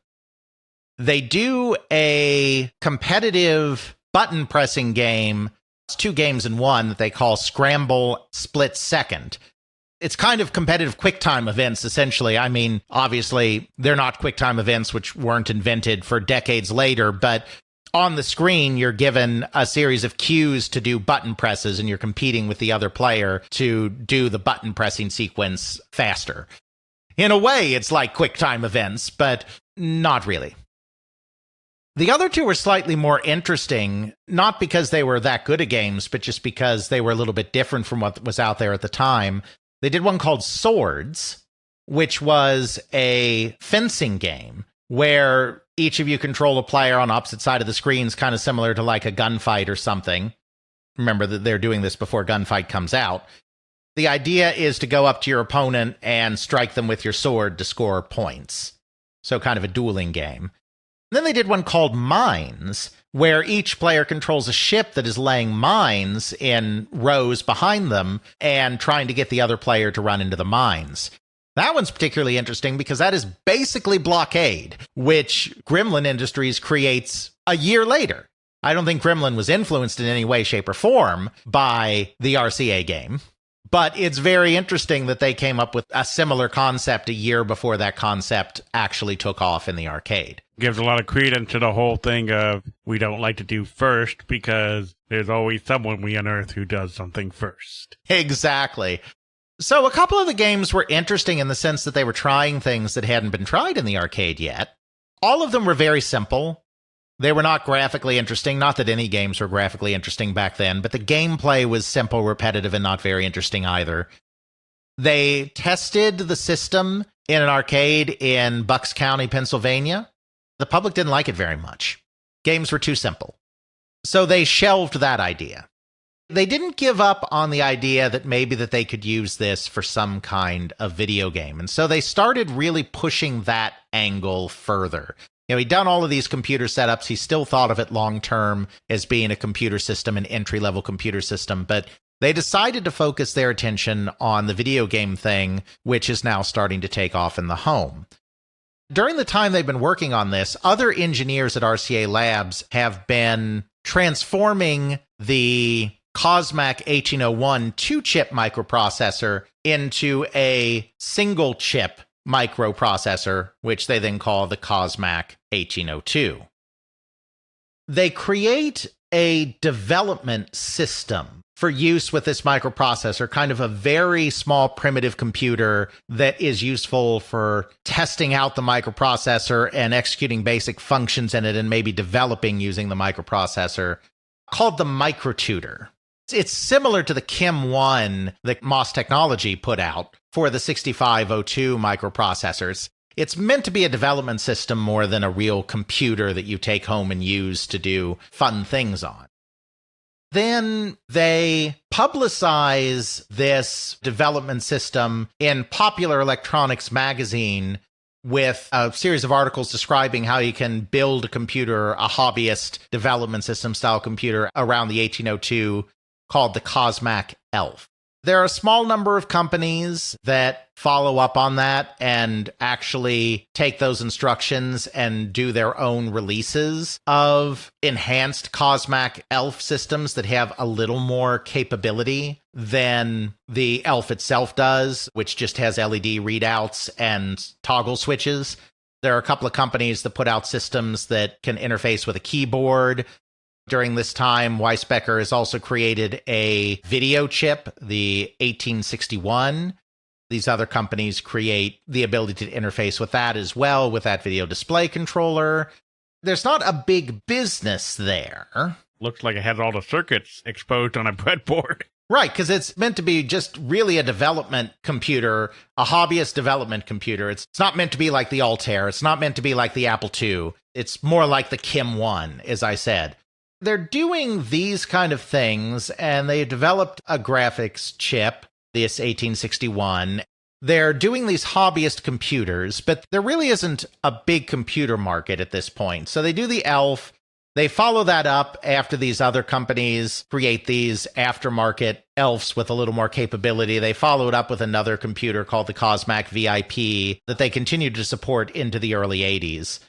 They do a competitive button pressing game. It's two games in one that they call Scramble Split Second. It's kind of competitive QuickTime events, essentially. I mean, obviously, they're not QuickTime events, which weren't invented for decades later, but on the screen, you're given a series of cues to do button presses, and you're competing with the other player to do the button pressing sequence faster. In a way, it's like QuickTime events, but not really. The other two were slightly more interesting, not because they were that good at games, but just because they were a little bit different from what was out there at the time. They did one called Swords, which was a fencing game where each of you control a player on opposite side of the screens, kind of similar to like a gunfight or something. Remember that they're doing this before Gunfight comes out. The idea is to go up to your opponent and strike them with your sword to score points. So kind of a dueling game. Then they did one called Mines, where each player controls a ship that is laying mines in rows behind them and trying to get the other player to run into the mines. That one's particularly interesting because that is basically Blockade, which Gremlin Industries creates a year later. I don't think Gremlin was influenced in any way, shape, or form by the RCA game. But it's very interesting that they came up with a similar concept a year before that concept actually took off in the arcade. Gives a lot of credence to the whole thing of we don't like to do first because there's always someone we unearth who does something first. Exactly. So a couple of the games were interesting in the sense that they were trying things that hadn't been tried in the arcade yet. All of them were very simple. They were not graphically interesting. Not that any games were graphically interesting back then, but the gameplay was simple, repetitive, and not very interesting either. They tested the system in an arcade in Bucks County, Pennsylvania. The public didn't like it very much. Games were too simple. So they shelved that idea. They didn't give up on the idea that maybe that they could use this for some kind of video game. And so they started really pushing that angle further. You know, he'd done all of these computer setups. He still thought of it long-term as being a computer system, an entry-level computer system. But they decided to focus their attention on the video game thing, which is now starting to take off in the home. During the time they've been working on this, other engineers at RCA Labs have been transforming the Cosmac 1801 two-chip microprocessor into a single-chip microprocessor, which they then call the Cosmac 1802. They create a development system for use with this microprocessor, kind of a very small primitive computer that is useful for testing out the microprocessor and executing basic functions in it and maybe developing using the microprocessor, called the microtutor. It's similar to the Kim1 that MOS Technology put out for the 6502 microprocessors. It's meant to be a development system more than a real computer that you take home and use to do fun things on. Then they publicize this development system in Popular Electronics magazine with a series of articles describing how you can build a computer, a hobbyist development system style computer around the 1802 called the Cosmac ELF. There are a small number of companies that follow up on that and actually take those instructions and do their own releases of enhanced Cosmac ELF systems that have a little more capability than the ELF itself does, which just has LED readouts and toggle switches. There are a couple of companies that put out systems that can interface with a keyboard. During this time, Weisbecker has also created a video chip, the 1861. These other companies create the ability to interface with that as well, with that video display controller. There's not a big business there. Looks like it has all the circuits exposed on a breadboard. Right, because it's meant to be just really a development computer, a hobbyist development computer. It's not meant to be like the Altair. It's not meant to be like the Apple II. It's more like the Kim1, as I said. They're doing these kind of things, and they developed a graphics chip, this 1861. They're doing these hobbyist computers, but there really isn't a big computer market at this point. So they do the ELF. They follow that up after these other companies create these aftermarket elves with a little more capability. They follow it up with another computer called the Cosmac VIP that they continue to support into the early 80s.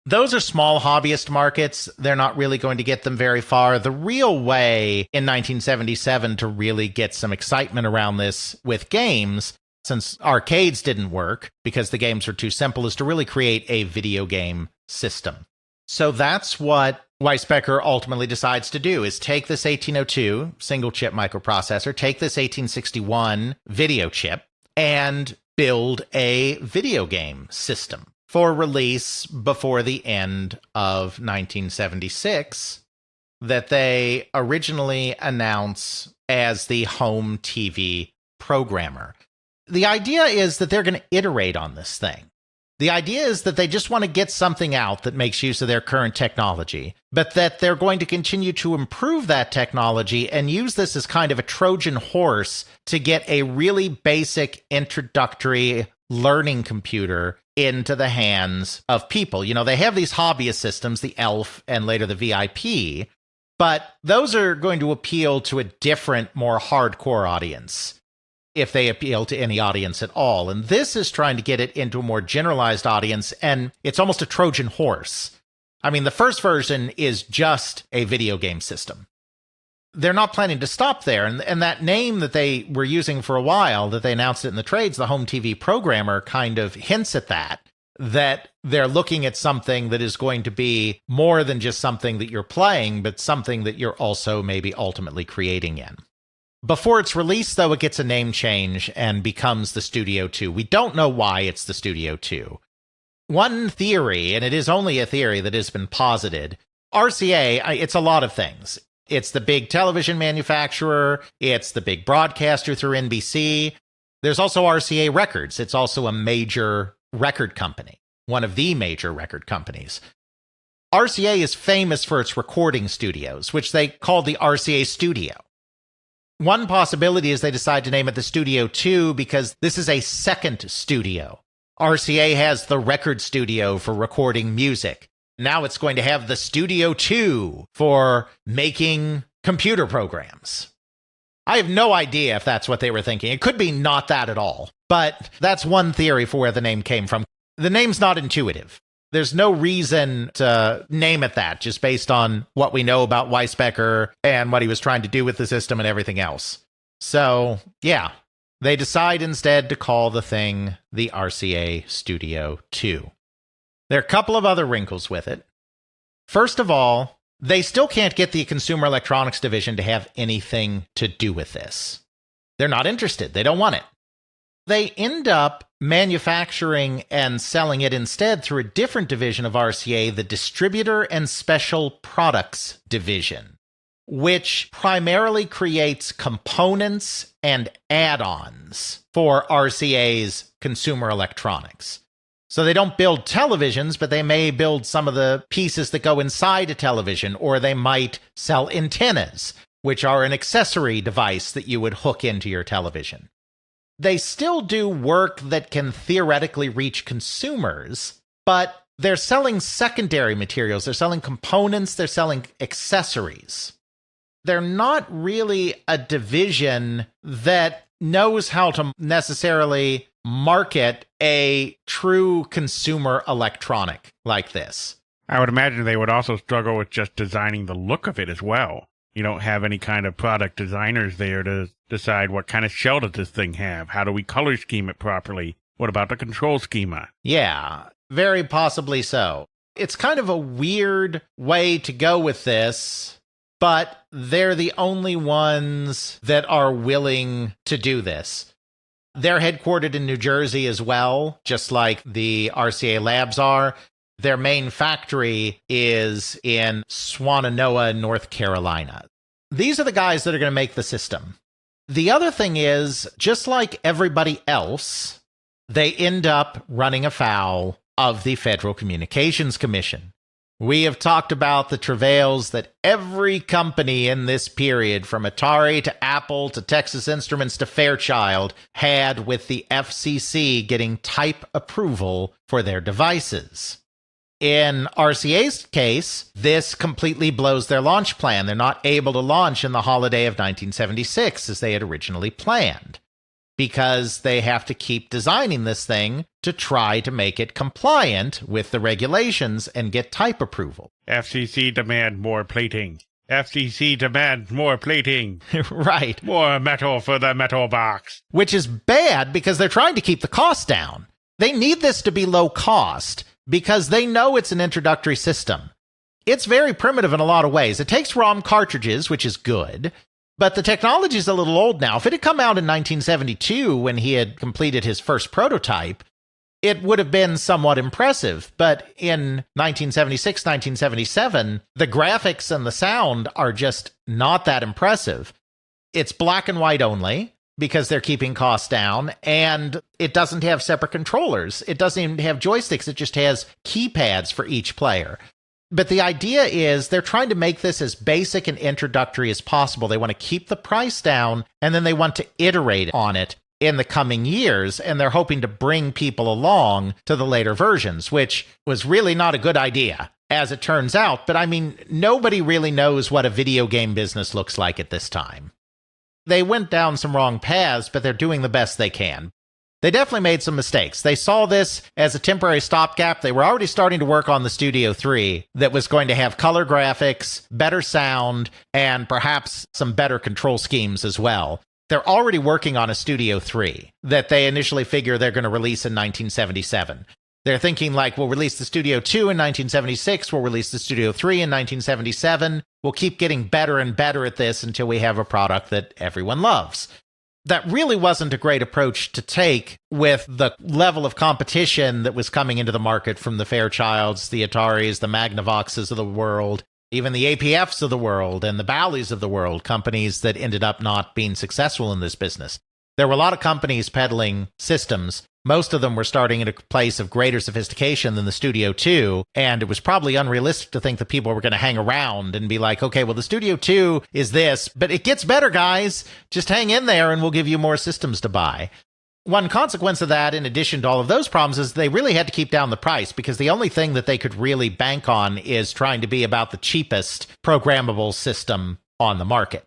Those are small hobbyist markets. They're not really going to get them very far. The real way in 1977 to really get some excitement around this with games, since arcades didn't work because the games were too simple, is to really create a video game system. So that's what Weisbecker ultimately decides to do, is take this 1802 single chip microprocessor, take this 1861 video chip, and build a video game system for release before the end of 1976 that they originally announce as the home TV programmer. The idea is that they're going to iterate on this thing. The idea is that they just want to get something out that makes use of their current technology, but that they're going to continue to improve that technology and use this as kind of a Trojan horse to get a really basic introductory learning computer into the hands of people. You know, they have these hobbyist systems, the ELF and later the VIP, but those are going to appeal to a different, more hardcore audience, if they appeal to any audience at all. And this is trying to get it into a more generalized audience, and it's almost a Trojan horse. I mean, the first version is just a video game system. They're not planning to stop there, and that name that they were using for a while, that they announced it in the trades, the home TV programmer, kind of hints at that they're looking at something that is going to be more than just something that you're playing, but something that you're also maybe ultimately creating in. Before it's released, though, it gets a name change and becomes the Studio II. We don't know why it's the Studio II. One theory, and it is only a theory that has been posited, RCA, it's a lot of things. It's the big television manufacturer. It's the big broadcaster through NBC. There's also RCA Records. It's also a major record company, one of the major record companies. RCA is famous for its recording studios, which they call the RCA Studio. One possibility is they decide to name it the Studio II because this is a second studio. RCA has the record studio for recording music. Now it's going to have the Studio II for making computer programs. I have no idea if that's what they were thinking. It could be not that at all, but that's one theory for where the name came from. The name's not intuitive. There's no reason to name it that, just based on what we know about Weisbecker and what he was trying to do with the system and everything else. So, yeah, they decide instead to call the thing the RCA Studio II. There are a couple of other wrinkles with it. First of all, they still can't get the Consumer Electronics Division to have anything to do with this. They're not interested. They don't want it. They end up manufacturing and selling it instead through a different division of RCA, the Distributor and Special Products Division, which primarily creates components and add-ons for RCA's consumer electronics. So they don't build televisions, but they may build some of the pieces that go inside a television, or they might sell antennas, which are an accessory device that you would hook into your television. They still do work that can theoretically reach consumers, but they're selling secondary materials. They're selling components. They're selling accessories. They're not really a division that knows how to necessarily market a true consumer electronic like this. I would imagine they would also struggle with just designing the look of it as well. You don't have any kind of product designers there to decide what kind of shell does this thing have? How do we color scheme it properly? What about the control schema? Yeah, very possibly so. It's kind of a weird way to go with this, but they're the only ones that are willing to do this. They're headquartered in New Jersey as well, just like the RCA labs are. Their main factory is in Swannanoa, North Carolina. These are the guys that are going to make the system. The other thing is, just like everybody else, they end up running afoul of the Federal Communications Commission. We have talked about the travails that every company in this period, from Atari to Apple to Texas Instruments to Fairchild, had with the FCC getting type approval for their devices. In RCA's case, this completely blows their launch plan. They're not able to launch in the holiday of 1976 as they had originally planned, because they have to keep designing this thing to try to make it compliant with the regulations and get type approval. FCC demand more plating. FCC demand more plating. Right. More metal for the metal box. Which is bad because they're trying to keep the cost down. They need this to be low cost because they know it's an introductory system. It's very primitive in a lot of ways. It takes ROM cartridges, which is good, but the technology's a little old now. If it had come out in 1972 when he had completed his first prototype, it would have been somewhat impressive. But in 1976, 1977, the graphics and the sound are just not that impressive. It's black and white only, because they're keeping costs down, and it doesn't have separate controllers. It doesn't even have joysticks. It just has keypads for each player. But the idea is they're trying to make this as basic and introductory as possible. They want to keep the price down, and then they want to iterate on it in the coming years, and they're hoping to bring people along to the later versions, which was really not a good idea, as it turns out. But I mean, nobody really knows what a video game business looks like at this time. They went down some wrong paths, but they're doing the best they can. They definitely made some mistakes. They saw this as a temporary stopgap. They were already starting to work on the Studio III that was going to have color graphics, better sound, and perhaps some better control schemes as well. They're already working on a Studio III that they initially figure they're going to release in 1977. They're thinking like, we'll release the Studio II in 1976, we'll release the Studio III in 1977, we'll keep getting better and better at this until we have a product that everyone loves. That really wasn't a great approach to take with the level of competition that was coming into the market from the Fairchilds, the Ataris, the Magnavoxes of the world, even the APFs of the world, and the Bally's of the world, companies that ended up not being successful in this business. There were a lot of companies peddling systems. Most of them were starting at a place of greater sophistication than the Studio II, and it was probably unrealistic to think that people were going to hang around and be like, okay, well, the Studio II is this, but it gets better, guys. Just hang in there and we'll give you more systems to buy. One consequence of that, in addition to all of those problems, is they really had to keep down the price because the only thing that they could really bank on is trying to be about the cheapest programmable system on the market.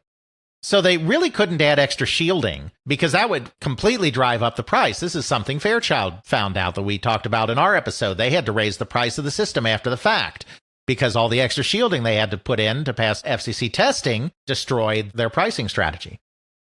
So they really couldn't add extra shielding because that would completely drive up the price. This is something Fairchild found out that we talked about in our episode. They had to raise the price of the system after the fact because all the extra shielding they had to put in to pass FCC testing destroyed their pricing strategy.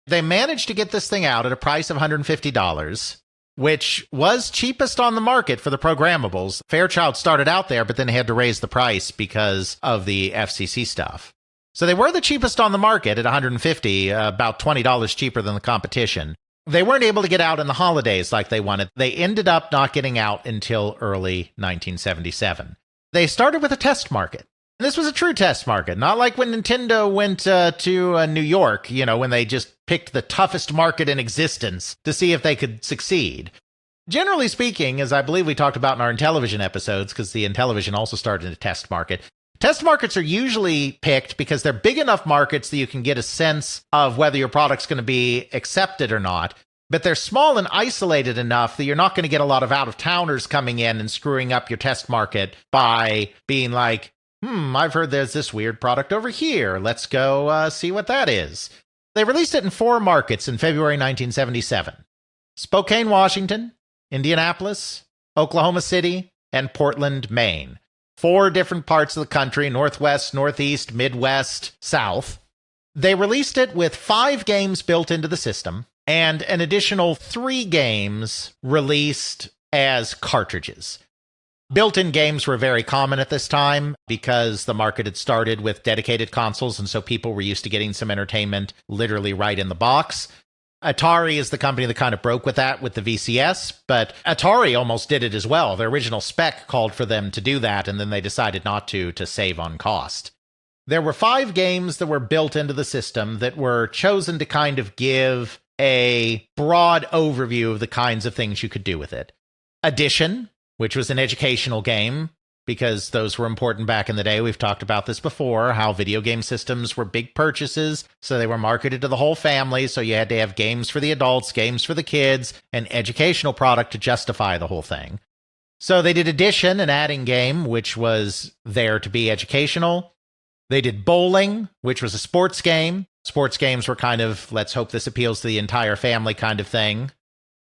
They managed to get this thing out at a price of $150, which was cheapest on the market for the programmables. Fairchild started out there, but then had to raise the price because of the FCC stuff. So they were the cheapest on the market at $150, about $20 cheaper than the competition. They weren't able to get out in the holidays like they wanted. They ended up not getting out until early 1977. They started with a test market. And this was a true test market, not like when Nintendo went to New York, when they just picked the toughest market in existence to see if they could succeed. Generally speaking, as I believe we talked about in our Intellivision episodes, because the Intellivision also started a test market, test markets are usually picked because they're big enough markets that you can get a sense of whether your product's going to be accepted or not. But they're small and isolated enough that you're not going to get a lot of out-of-towners coming in and screwing up your test market by being like, I've heard there's this weird product over here. Let's go see what that is. They released it in 4 markets in February 1977. Spokane, Washington, Indianapolis, Oklahoma City, and Portland, Maine. 4 different parts of the country, Northwest, Northeast, Midwest, South. They released it with 5 games built into the system and an additional 3 games released as cartridges. Built-in games were very common at this time because the market had started with dedicated consoles, and so people were used to getting some entertainment literally right in the box. Atari is the company that kind of broke with that with the VCS, but Atari almost did it as well. Their original spec called for them to do that, and then they decided not to save on cost. There were 5 games that were built into the system that were chosen to kind of give a broad overview of the kinds of things you could do with it. Addition, which was an educational game, because those were important back in the day. We've talked about this before, how video game systems were big purchases, so they were marketed to the whole family, so you had to have games for the adults, games for the kids, an educational product to justify the whole thing. So they did Addition, an adding game, which was there to be educational. They did Bowling, which was a sports game. Sports games were kind of, let's hope this appeals to the entire family kind of thing.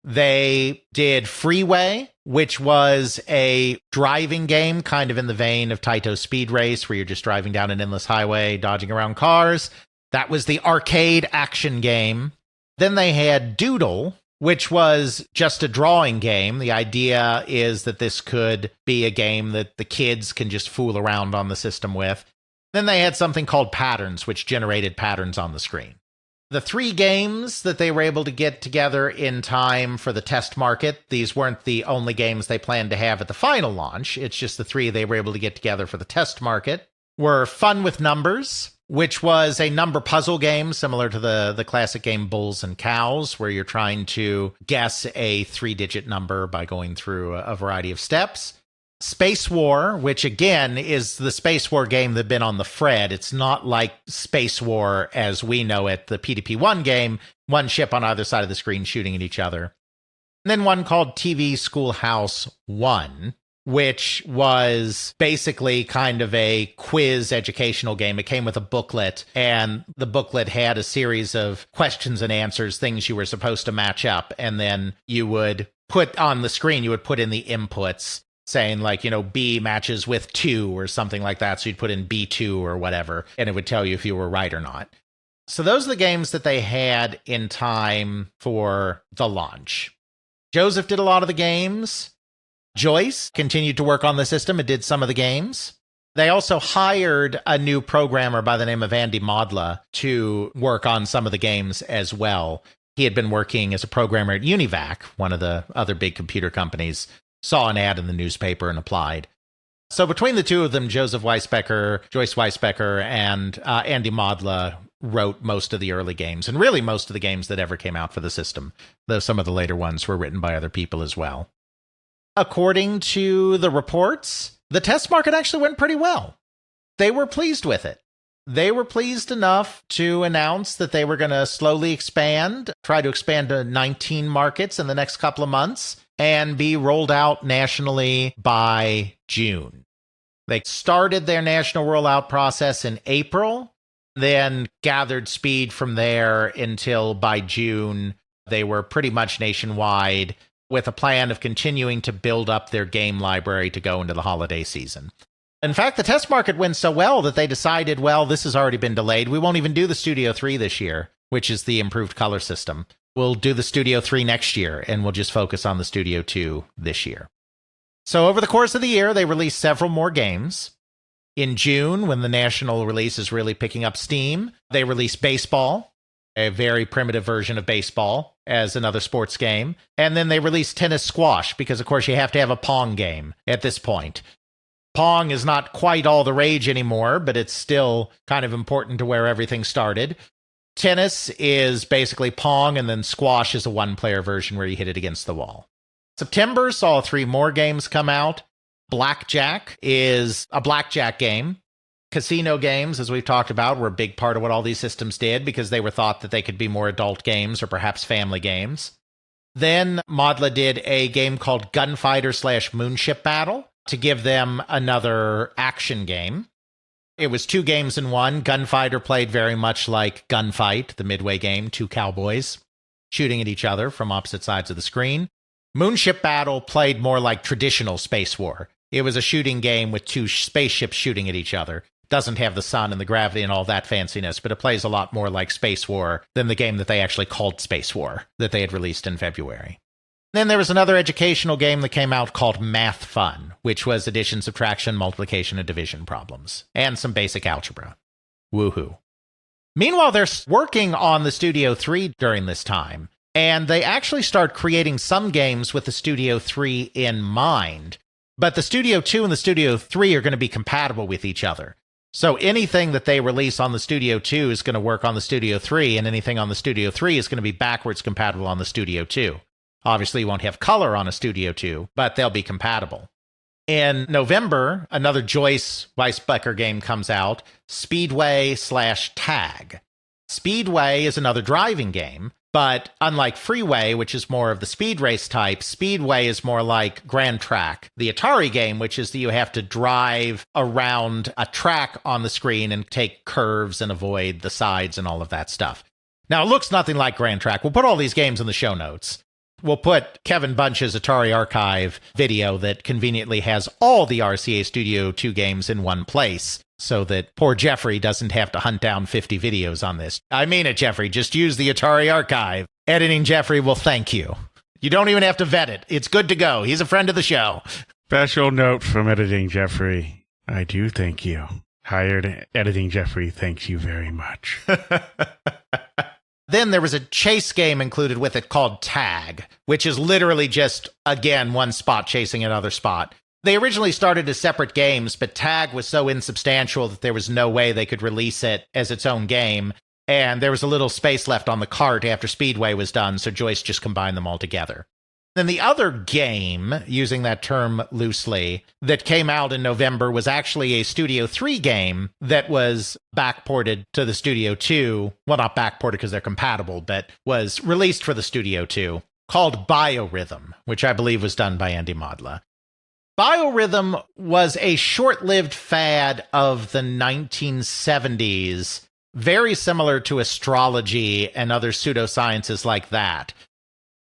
They did Freeway, which was a driving game, kind of in the vein of Taito's Speed Race, where you're just driving down an endless highway, dodging around cars. That was the arcade action game. Then they had Doodle, which was just a drawing game. The idea is that this could be a game that the kids can just fool around on the system with. Then they had something called Patterns, which generated patterns on the screen. The 3 games that they were able to get together in time for the test market, these weren't the only games they planned to have at the final launch. It's just the 3 they were able to get together for the test market, were Fun with Numbers, which was a number puzzle game similar to the classic game Bulls and Cows, where you're trying to guess a 3-digit number by going through a variety of steps. Space War, which again is the Space War game that's been on the Fred. It's not like Space War as we know it, the PDP-1 game, one ship on either side of the screen shooting at each other. And then one called TV Schoolhouse 1, which was basically kind of a quiz educational game. It came with a booklet, and the booklet had a series of questions and answers, things you were supposed to match up, and then you would put on the screen, you would put in the inputs, saying like, B matches with 2 or something like that. So you'd put in B2 or whatever, and it would tell you if you were right or not. So those are the games that they had in time for the launch. Joseph did a lot of the games. Joyce continued to work on the system and did some of the games. They also hired a new programmer by the name of Andy Modla to work on some of the games as well. He had been working as a programmer at Univac, one of the other big computer companies, saw an ad in the newspaper and applied. So between the two of them, Joyce Weisbecker, and Andy Modla wrote most of the early games, and really most of the games that ever came out for the system, though some of the later ones were written by other people as well. According to the reports, the test market actually went pretty well. They were pleased with it. They were pleased enough to announce that they were going to slowly expand, try to expand to 19 markets in the next couple of months, and be rolled out nationally by June. They started their national rollout process in April, then gathered speed from there until by June they were pretty much nationwide, with a plan of continuing to build up their game library to go into the holiday season. In fact, the test market went so well that they decided, well, this has already been delayed. We won't even do the Studio 3 this year, which is the improved color system. We'll do the Studio 3 next year, and we'll just focus on the Studio 2 this year. So over the course of the year, they released several more games. In June, when the national release is really picking up steam, they released Baseball, a very primitive version of baseball, as another sports game. And then they released Tennis Squash, because, of course, you have to have a Pong game at this point. Pong is not quite all the rage anymore, but it's still kind of important to where everything started. Tennis is basically Pong, and then Squash is a one-player version where you hit it against the wall. September saw 3 more games come out. Blackjack is a blackjack game. Casino games, as we've talked about, were a big part of what all these systems did because they were thought that they could be more adult games or perhaps family games. Then Modla did a game called Gunfighter/Moonship Battle to give them another action game. It was 2 games in one. Gunfighter played very much like Gunfight, the Midway game, 2 cowboys shooting at each other from opposite sides of the screen. Moonship Battle played more like traditional Space War. It was a shooting game with 2 spaceships shooting at each other. Doesn't have the sun and the gravity and all that fanciness, but it plays a lot more like Space War than the game that they actually called Space War that they had released in February. Then there was another educational game that came out called Math Fun, which was addition, subtraction, multiplication, and division problems, and some basic algebra. Woohoo. Meanwhile, they're working on the Studio 3 during this time, and they actually start creating some games with the Studio 3 in mind, but the Studio 2 and the Studio 3 are going to be compatible with each other. So anything that they release on the Studio 2 is going to work on the Studio 3, and anything on the Studio 3 is going to be backwards compatible on the Studio 2. Obviously, you won't have color on a Studio 2, but they'll be compatible. In November, another Joyce Weisbecker game comes out, Speedway/Tag. Speedway is another driving game, But unlike Freeway, which is more of the speed race type, Speedway is more like Grand Track, the Atari game, which is that you have to drive around a track on the screen and take curves and avoid the sides and all of that stuff. Now, it looks nothing like Grand Track. We'll put all these games in the show notes. We'll put Kevin Bunch's Atari Archive video that conveniently has all the RCA Studio II games in one place, so that poor Jeffrey doesn't have to hunt down 50 videos on this. I mean it, Jeffrey. Just use the Atari Archive. Editing Jeffrey will thank you. You don't even have to vet it. It's good to go. He's a friend of the show. Special note from Editing Jeffrey. I do thank you. Hired Editing Jeffrey thanks you very much. Then there was a chase game included with it called Tag, which is literally just, again, one spot chasing another spot. They originally started as separate games, but Tag was so insubstantial that there was no way they could release it as its own game, and there was a little space left on the cart after Speedway was done, so Joyce just combined them all together. Then the other game, using that term loosely, that came out in November was actually a Studio III game that was backported to the Studio II. Well, not backported because they're compatible, but was released for the Studio II, called Biorhythm, which I believe was done by Andy Modla. Biorhythm was a short-lived fad of the 1970s, very similar to astrology and other pseudosciences like that.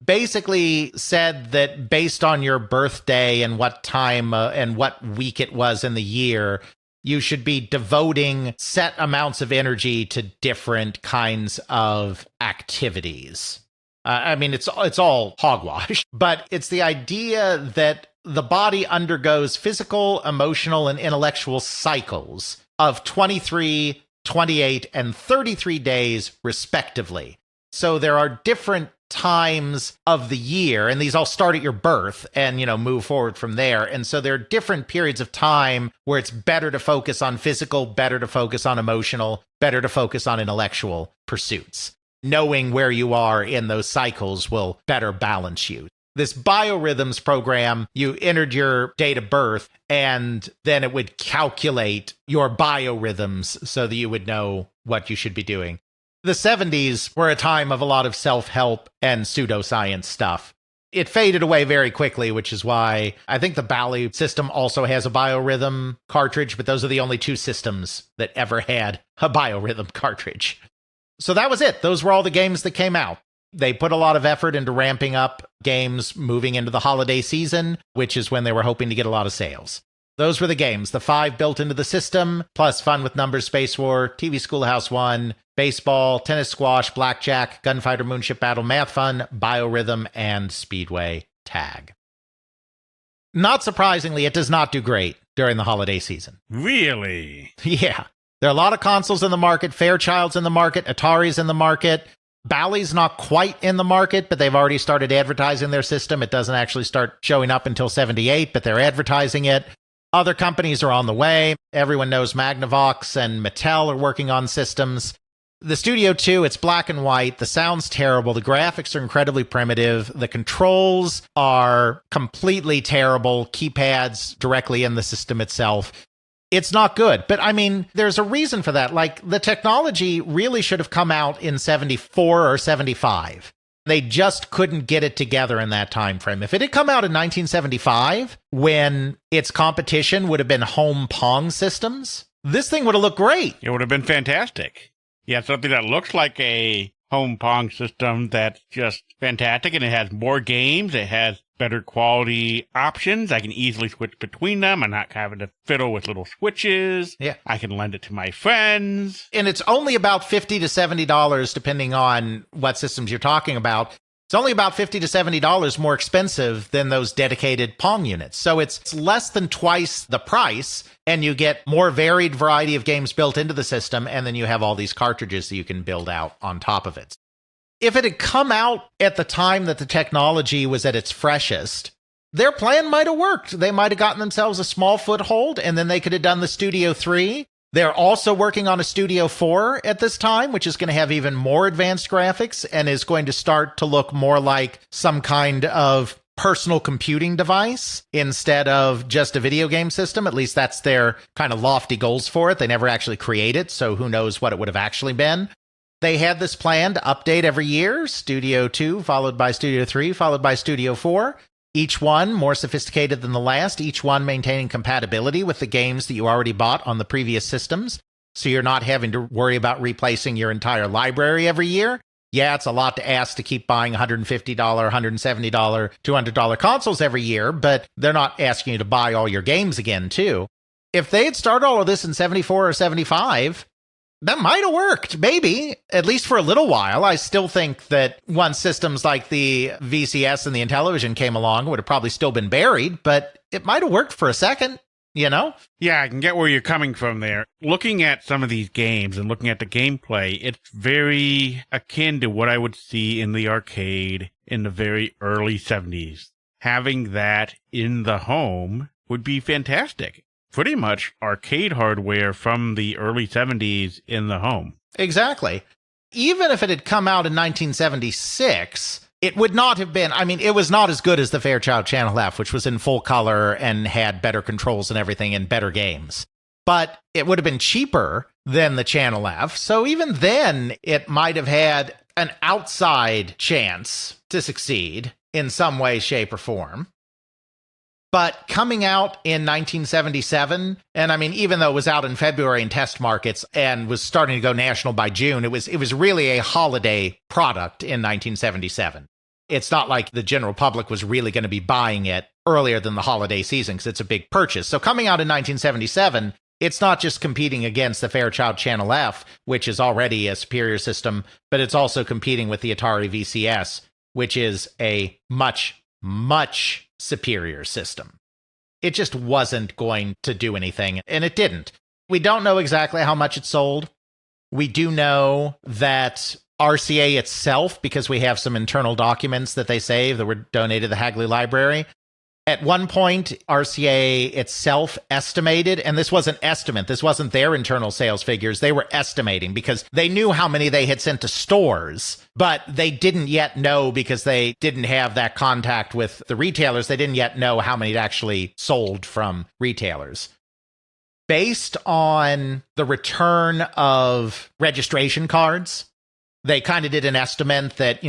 Basically said that based on your birthday and what time and what week it was in the year, you should be devoting set amounts of energy to different kinds of activities. I mean, it's all hogwash, but it's the idea that the body undergoes physical, emotional, and intellectual cycles of 23, 28, and 33 days, respectively. So there are different times of the year, and these all start at your birth and, move forward from there. And so there are different periods of time where it's better to focus on physical, better to focus on emotional, better to focus on intellectual pursuits. Knowing where you are in those cycles will better balance you. This Biorhythms program, you entered your date of birth, and then it would calculate your biorhythms so that you would know what you should be doing. The 70s were a time of a lot of self-help and pseudoscience stuff. It faded away very quickly, which is why I think the Bally system also has a biorhythm cartridge, but those are the only two systems that ever had a biorhythm cartridge. So that was it. Those were all the games that came out. They put a lot of effort into ramping up games moving into the holiday season, which is when they were hoping to get a lot of sales. Those were the games, the 5 built into the system, plus Fun with Numbers Space War, TV Schoolhouse 1, Baseball, Tennis Squash, Blackjack, Gunfighter Moonship Battle, Math Fun, Biorhythm, and Speedway Tag. Not surprisingly, it does not do great during the holiday season. Really? Yeah. There are a lot of consoles in the market, Fairchild's in the market, Atari's in the market. Bally's not quite in the market, but they've already started advertising their system. It doesn't actually start showing up until 78, but they're advertising it. Other companies are on the way. Everyone knows Magnavox and Mattel are working on systems. The Studio II, it's black and white. The sound's terrible. The graphics are incredibly primitive. The controls are completely terrible. Keypads directly in the system itself. It's not good. But I mean, there's a reason for that. Like, the technology really should have come out in 74 or 75. They just couldn't get it together in that time frame. If it had come out in 1975, when its competition would have been home Pong systems, this thing would have looked great. It would have been fantastic. Yeah, something that looks like a home Pong system that's just fantastic, and it has more games. It has better quality options. I can easily switch between them. I'm not having to fiddle with little switches. Yeah. I can lend it to my friends. And it's only about $50 to $70, depending on what systems you're talking about. It's only about $50 to $70 more expensive than those dedicated Pong units. So it's less than twice the price, and you get more varied variety of games built into the system, and then you have all these cartridges that you can build out on top of it. If it had come out at the time that the technology was at its freshest, their plan might have worked. They might have gotten themselves a small foothold, and then they could have done the Studio III. They're also working on a Studio 4 at this time, which is going to have even more advanced graphics and is going to start to look more like some kind of personal computing device instead of just a video game system. At least that's their kind of lofty goals for it. They never actually create it, so who knows what it would have actually been. They had this plan to update every year, Studio 2, followed by Studio 3, followed by Studio 4. Each one more sophisticated than the last, each one maintaining compatibility with the games that you already bought on the previous systems. So you're not having to worry about replacing your entire library every year. Yeah, it's a lot to ask to keep buying $150, $170, $200 consoles every year, but they're not asking you to buy all your games again, too. If they had started all of this in 74 or 75, that might have worked, maybe, at least for a little while. I still think that once systems like the VCS and the Intellivision came along, it would have probably still been buried, but it might have worked for a second, you know? Yeah, I can get where you're coming from there. Looking at some of these games and looking at the gameplay, it's very akin to what I would see in the arcade in the very early 70s. Having that in the home would be fantastic. Pretty much arcade hardware from the early 70s in the home. Exactly. Even if it had come out in 1976, it would not have been, it was not as good as the Fairchild Channel F, which was in full color and had better controls and everything and better games. But it would have been cheaper than the Channel F. So even then, it might have had an outside chance to succeed in some way, shape, or form. But coming out in 1977, and even though it was out in February in test markets and was starting to go national by June, it was really a holiday product in 1977. It's not like the general public was really going to be buying it earlier than the holiday season because it's a big purchase. So coming out in 1977, it's not just competing against the Fairchild Channel F, which is already a superior system, but it's also competing with the Atari VCS, which is a much, much superior system. It just wasn't going to do anything, and it didn't. We don't know exactly how much it sold. We do know that RCA itself, because we have some internal documents that they save that were donated to the Hagley Library, at one point, RCA itself estimated, and this was an estimate, this wasn't their internal sales figures, they were estimating because they knew how many they had sent to stores, but they didn't yet know because they didn't have that contact with the retailers, they didn't yet know how many actually sold from retailers. Based on the return of registration cards, they kind of did an estimate that,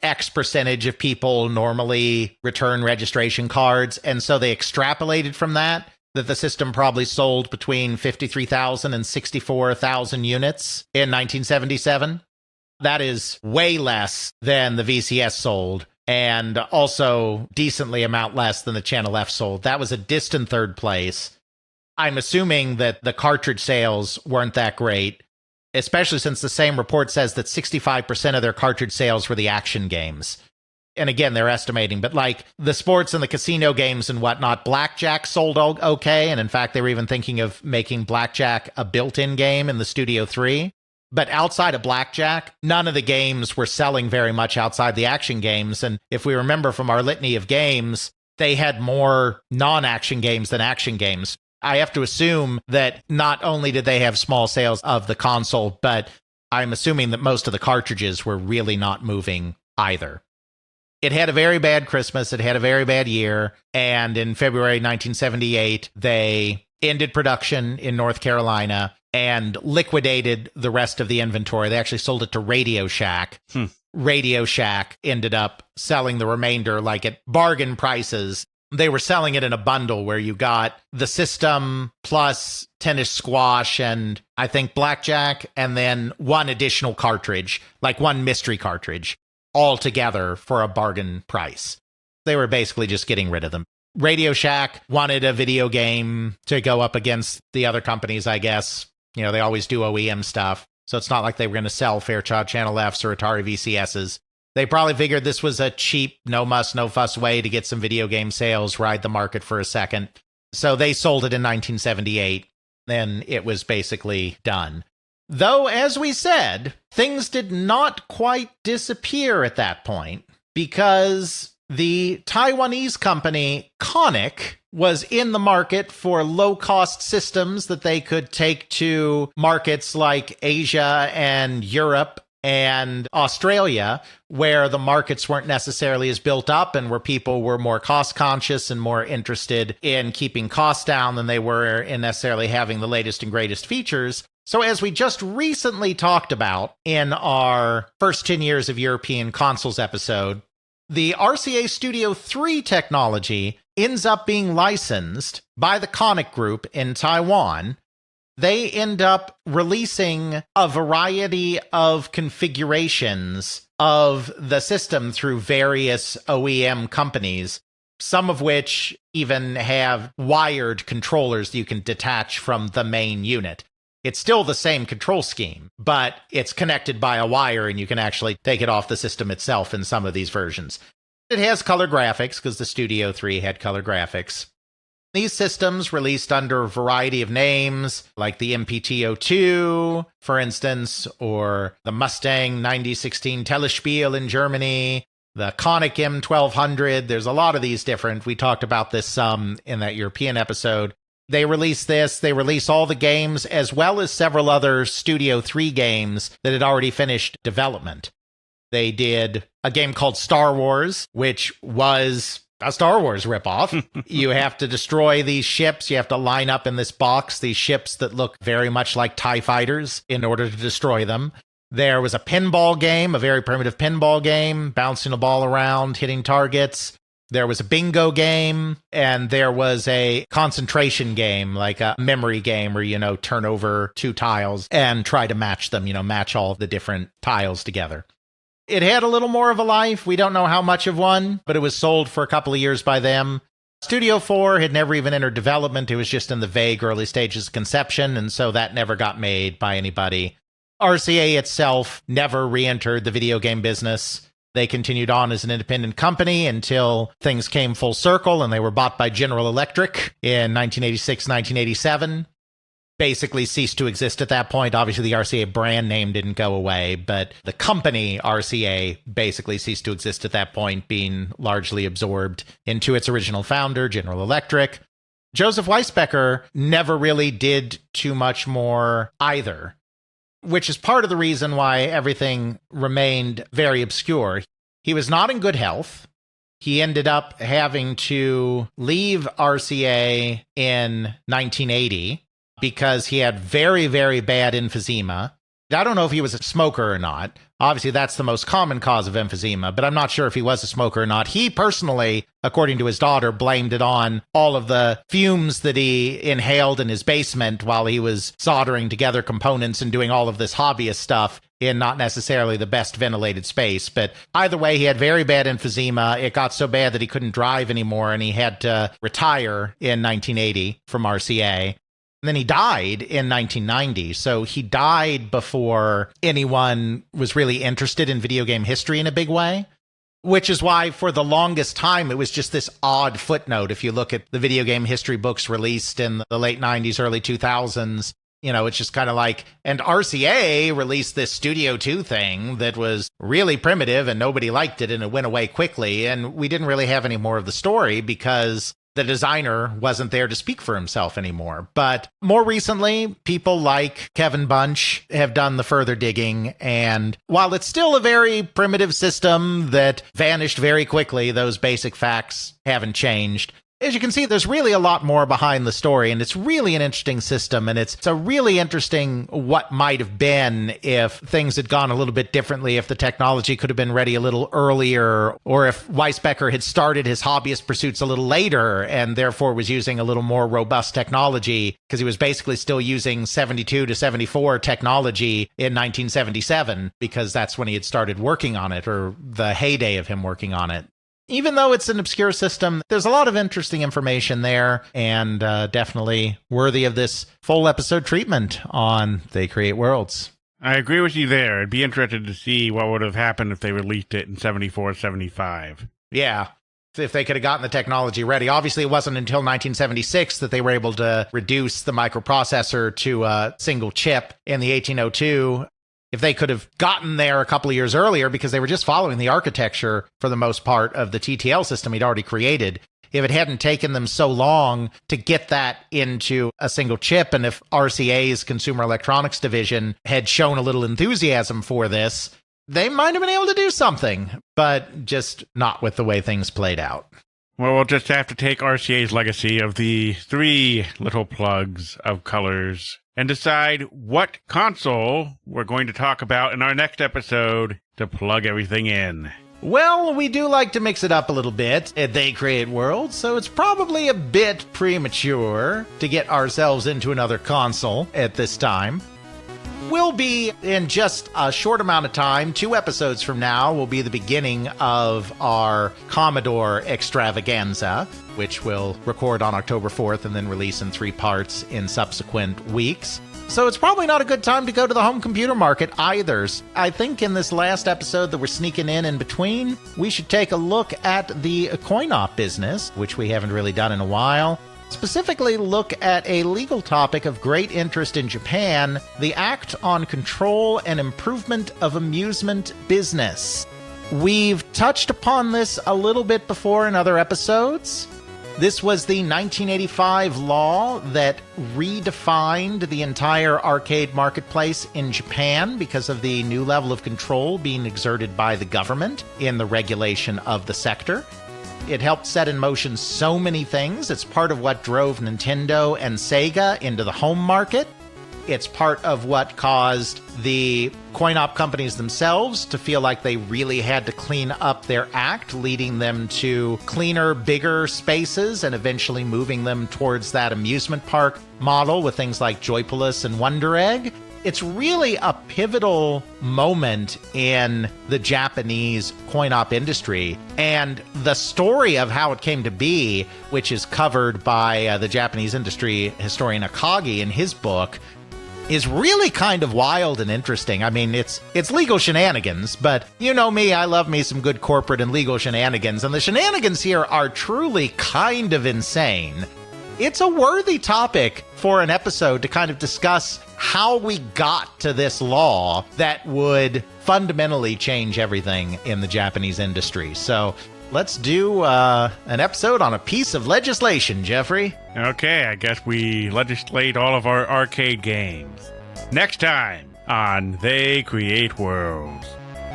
X percentage of people normally return registration cards. And so they extrapolated from that the system probably sold between 53,000 and 64,000 units in 1977. That is way less than the VCS sold and also decently amount less than the Channel F sold. That was a distant third place. I'm assuming that the cartridge sales weren't that great, especially since the same report says that 65% of their cartridge sales were the action games. And again, they're estimating, but like the sports and the casino games and whatnot, Blackjack sold okay. And in fact, they were even thinking of making Blackjack a built-in game in the Studio 3. But outside of Blackjack, none of the games were selling very much outside the action games. And if we remember from our litany of games, they had more non-action games than action games. I have to assume that not only did they have small sales of the console, but I'm assuming that most of the cartridges were really not moving either. It had a very bad Christmas. It had a very bad year. And in February 1978, they ended production in North Carolina and liquidated the rest of the inventory. They actually sold it to Radio Shack. Radio Shack ended up selling the remainder like at bargain prices. They were selling it in a bundle where you got the system plus tennis squash and I think Blackjack and then one additional cartridge, like one mystery cartridge, all together for a bargain price. They were basically just getting rid of them. Radio Shack wanted a video game to go up against the other companies, I guess. They always do OEM stuff. So it's not like they were going to sell Fairchild Channel Fs or Atari VCSs. They probably figured this was a cheap, no muss, no fuss way to get some video game sales, ride the market for a second. So they sold it in 1978, and it was basically done. Though, as we said, things did not quite disappear at that point, because the Taiwanese company Conic was in the market for low-cost systems that they could take to markets like Asia and Europe and Australia, where the markets weren't necessarily as built up and where people were more cost conscious and more interested in keeping costs down than they were in necessarily having the latest and greatest features. So as we just recently talked about in our first 10 years of European consoles episode, the RCA Studio III technology ends up being licensed by the Conic Group in Taiwan. They end up releasing a variety of configurations of the system through various OEM companies, some of which even have wired controllers that you can detach from the main unit. It's still the same control scheme, but it's connected by a wire and you can actually take it off the system itself in some of these versions. It has color graphics because the Studio 3 had color graphics. These systems released under a variety of names, like the MPTO2, for instance, or the Mustang 9016 Telespiel in Germany, the Conic M1200. There's a lot of these different. We talked about this some in that European episode. They release this, they release all the games, as well as several other Studio 3 games that had already finished development. They did a game called Star Wars, which was a Star Wars ripoff. You have to destroy these ships. You have to line up in this box, these ships that look very much like TIE fighters, in order to destroy them. There was a pinball game, a very primitive pinball game, bouncing a ball around, hitting targets. There was a bingo game, and there was a concentration game, like a memory game where, turn over 2 tiles and try to match them, match all the different tiles together. It had a little more of a life. We don't know how much of one, but it was sold for a couple of years by them. Studio 4 had never even entered development. It was just in the vague early stages of conception, and so that never got made by anybody. RCA itself never re-entered the video game business. They continued on as an independent company until things came full circle and they were bought by General Electric in 1986, 1987. Basically ceased to exist at that point. Obviously, the RCA brand name didn't go away, but the company RCA basically ceased to exist at that point, being largely absorbed into its original founder, General Electric. Joseph Weisbecker never really did too much more either, which is part of the reason why everything remained very obscure. He was not in good health. He ended up having to leave RCA in 1980 because he had very, very bad emphysema. I don't know if he was a smoker or not. Obviously, that's the most common cause of emphysema, but I'm not sure if he was a smoker or not. He personally, according to his daughter, blamed it on all of the fumes that he inhaled in his basement while he was soldering together components and doing all of this hobbyist stuff in not necessarily the best ventilated space. But either way, he had very bad emphysema. It got so bad that he couldn't drive anymore, and he had to retire in 1980 from RCA. And then he died in 1990, so he died before anyone was really interested in video game history in a big way, which is why for the longest time it was just this odd footnote. If you look at the video game history books released in the late 90s, early 2000s, it's just kind of like, and RCA released this Studio II thing that was really primitive and nobody liked it and it went away quickly, and we didn't really have any more of the story because the designer wasn't there to speak for himself anymore. But more recently, people like Kevin Bunch have done the further digging. And while it's still a very primitive system that vanished very quickly, those basic facts haven't changed. As you can see, there's really a lot more behind the story, and it's really an interesting system, and it's a really interesting what might have been if things had gone a little bit differently, if the technology could have been ready a little earlier, or if Weisbecker had started his hobbyist pursuits a little later and therefore was using a little more robust technology, because he was basically still using 72 to 74 technology in 1977, because that's when he had started working on it, or the heyday of him working on it. Even though it's an obscure system, there's a lot of interesting information there, and definitely worthy of this full episode treatment on They Create Worlds. I agree with you there. I'd be interested to see what would have happened if they released it in 74, 75. Yeah, if they could have gotten the technology ready. Obviously, it wasn't until 1976 that they were able to reduce the microprocessor to a single chip in the 1802. If they could have gotten there a couple of years earlier, because they were just following the architecture for the most part of the TTL system he'd already created, if it hadn't taken them so long to get that into a single chip, and if RCA's Consumer Electronics Division had shown a little enthusiasm for this, they might have been able to do something, but just not with the way things played out. Well, we'll just have to take RCA's legacy of the 3 little plugs of colors and decide what console we're going to talk about in our next episode to plug everything in. Well, we do like to mix it up a little bit at They Create Worlds, so it's probably a bit premature to get ourselves into another console at this time. We'll be, in just a short amount of time, 2 episodes from now, will be the beginning of our Commodore extravaganza, which we'll record on October 4th and then release in 3 parts in subsequent weeks. So it's probably not a good time to go to the home computer market either. I think in this last episode that we're sneaking in between, we should take a look at the coin-op business, which we haven't really done in a while. Specifically look at a legal topic of great interest in Japan, the Act on Control and Improvement of Amusement Business. We've touched upon this a little bit before in other episodes. This was the 1985 law that redefined the entire arcade marketplace in Japan because of the new level of control being exerted by the government in the regulation of the sector. It helped set in motion so many things. It's part of what drove Nintendo and Sega into the home market. It's part of what caused the coin-op companies themselves to feel like they really had to clean up their act, leading them to cleaner, bigger spaces and eventually moving them towards that amusement park model with things like Joypolis and Wonder Egg. It's really a pivotal moment in the Japanese coin-op industry, and the story of how it came to be, which is covered by the Japanese industry historian Akagi in his book, is really kind of wild and interesting. I mean, it's legal shenanigans, but you know me, I love me some good corporate and legal shenanigans, and the shenanigans here are truly kind of insane. It's a worthy topic for an episode to kind of discuss how we got to this law that would fundamentally change everything in the Japanese industry. So let's do an episode on a piece of legislation, Jeffrey. Okay, I guess we legislate all of our arcade games. Next time on They Create Worlds.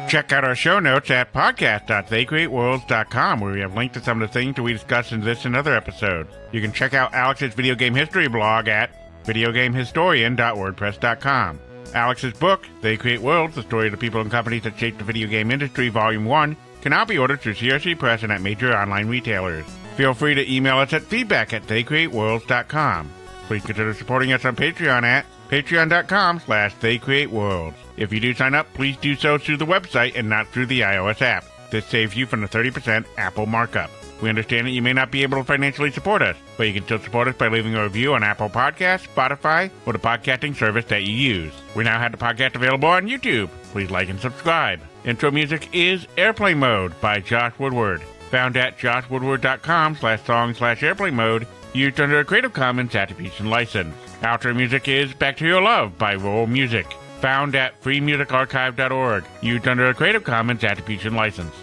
Check out our show notes at podcast.theycreateworlds.com, where we have links to some of the things that we discussed in this and other episodes. You can check out Alex's video game history blog at videogamehistorian.wordpress.com. Alex's book, They Create Worlds, the story of the people and companies that shaped the video game industry, Volume 1, can now be ordered through CRC Press and at major online retailers. Feel free to email us at feedback@theycreateworlds.com. Please consider supporting us on Patreon at patreon.com/theycreateworlds. If you do sign up, please do so through the website and not through the iOS app. This saves you from the 30% Apple markup. We understand that you may not be able to financially support us, but you can still support us by leaving a review on Apple Podcasts, Spotify, or the podcasting service that you use. We now have the podcast available on YouTube. Please like and subscribe. Intro music is Airplane Mode by Josh Woodward, found at joshwoodward.com/song/airplane mode, used under a Creative Commons Attribution License. Outro music is Back to Your Love by Roll Music, found at freemusicarchive.org, used under a Creative Commons Attribution License.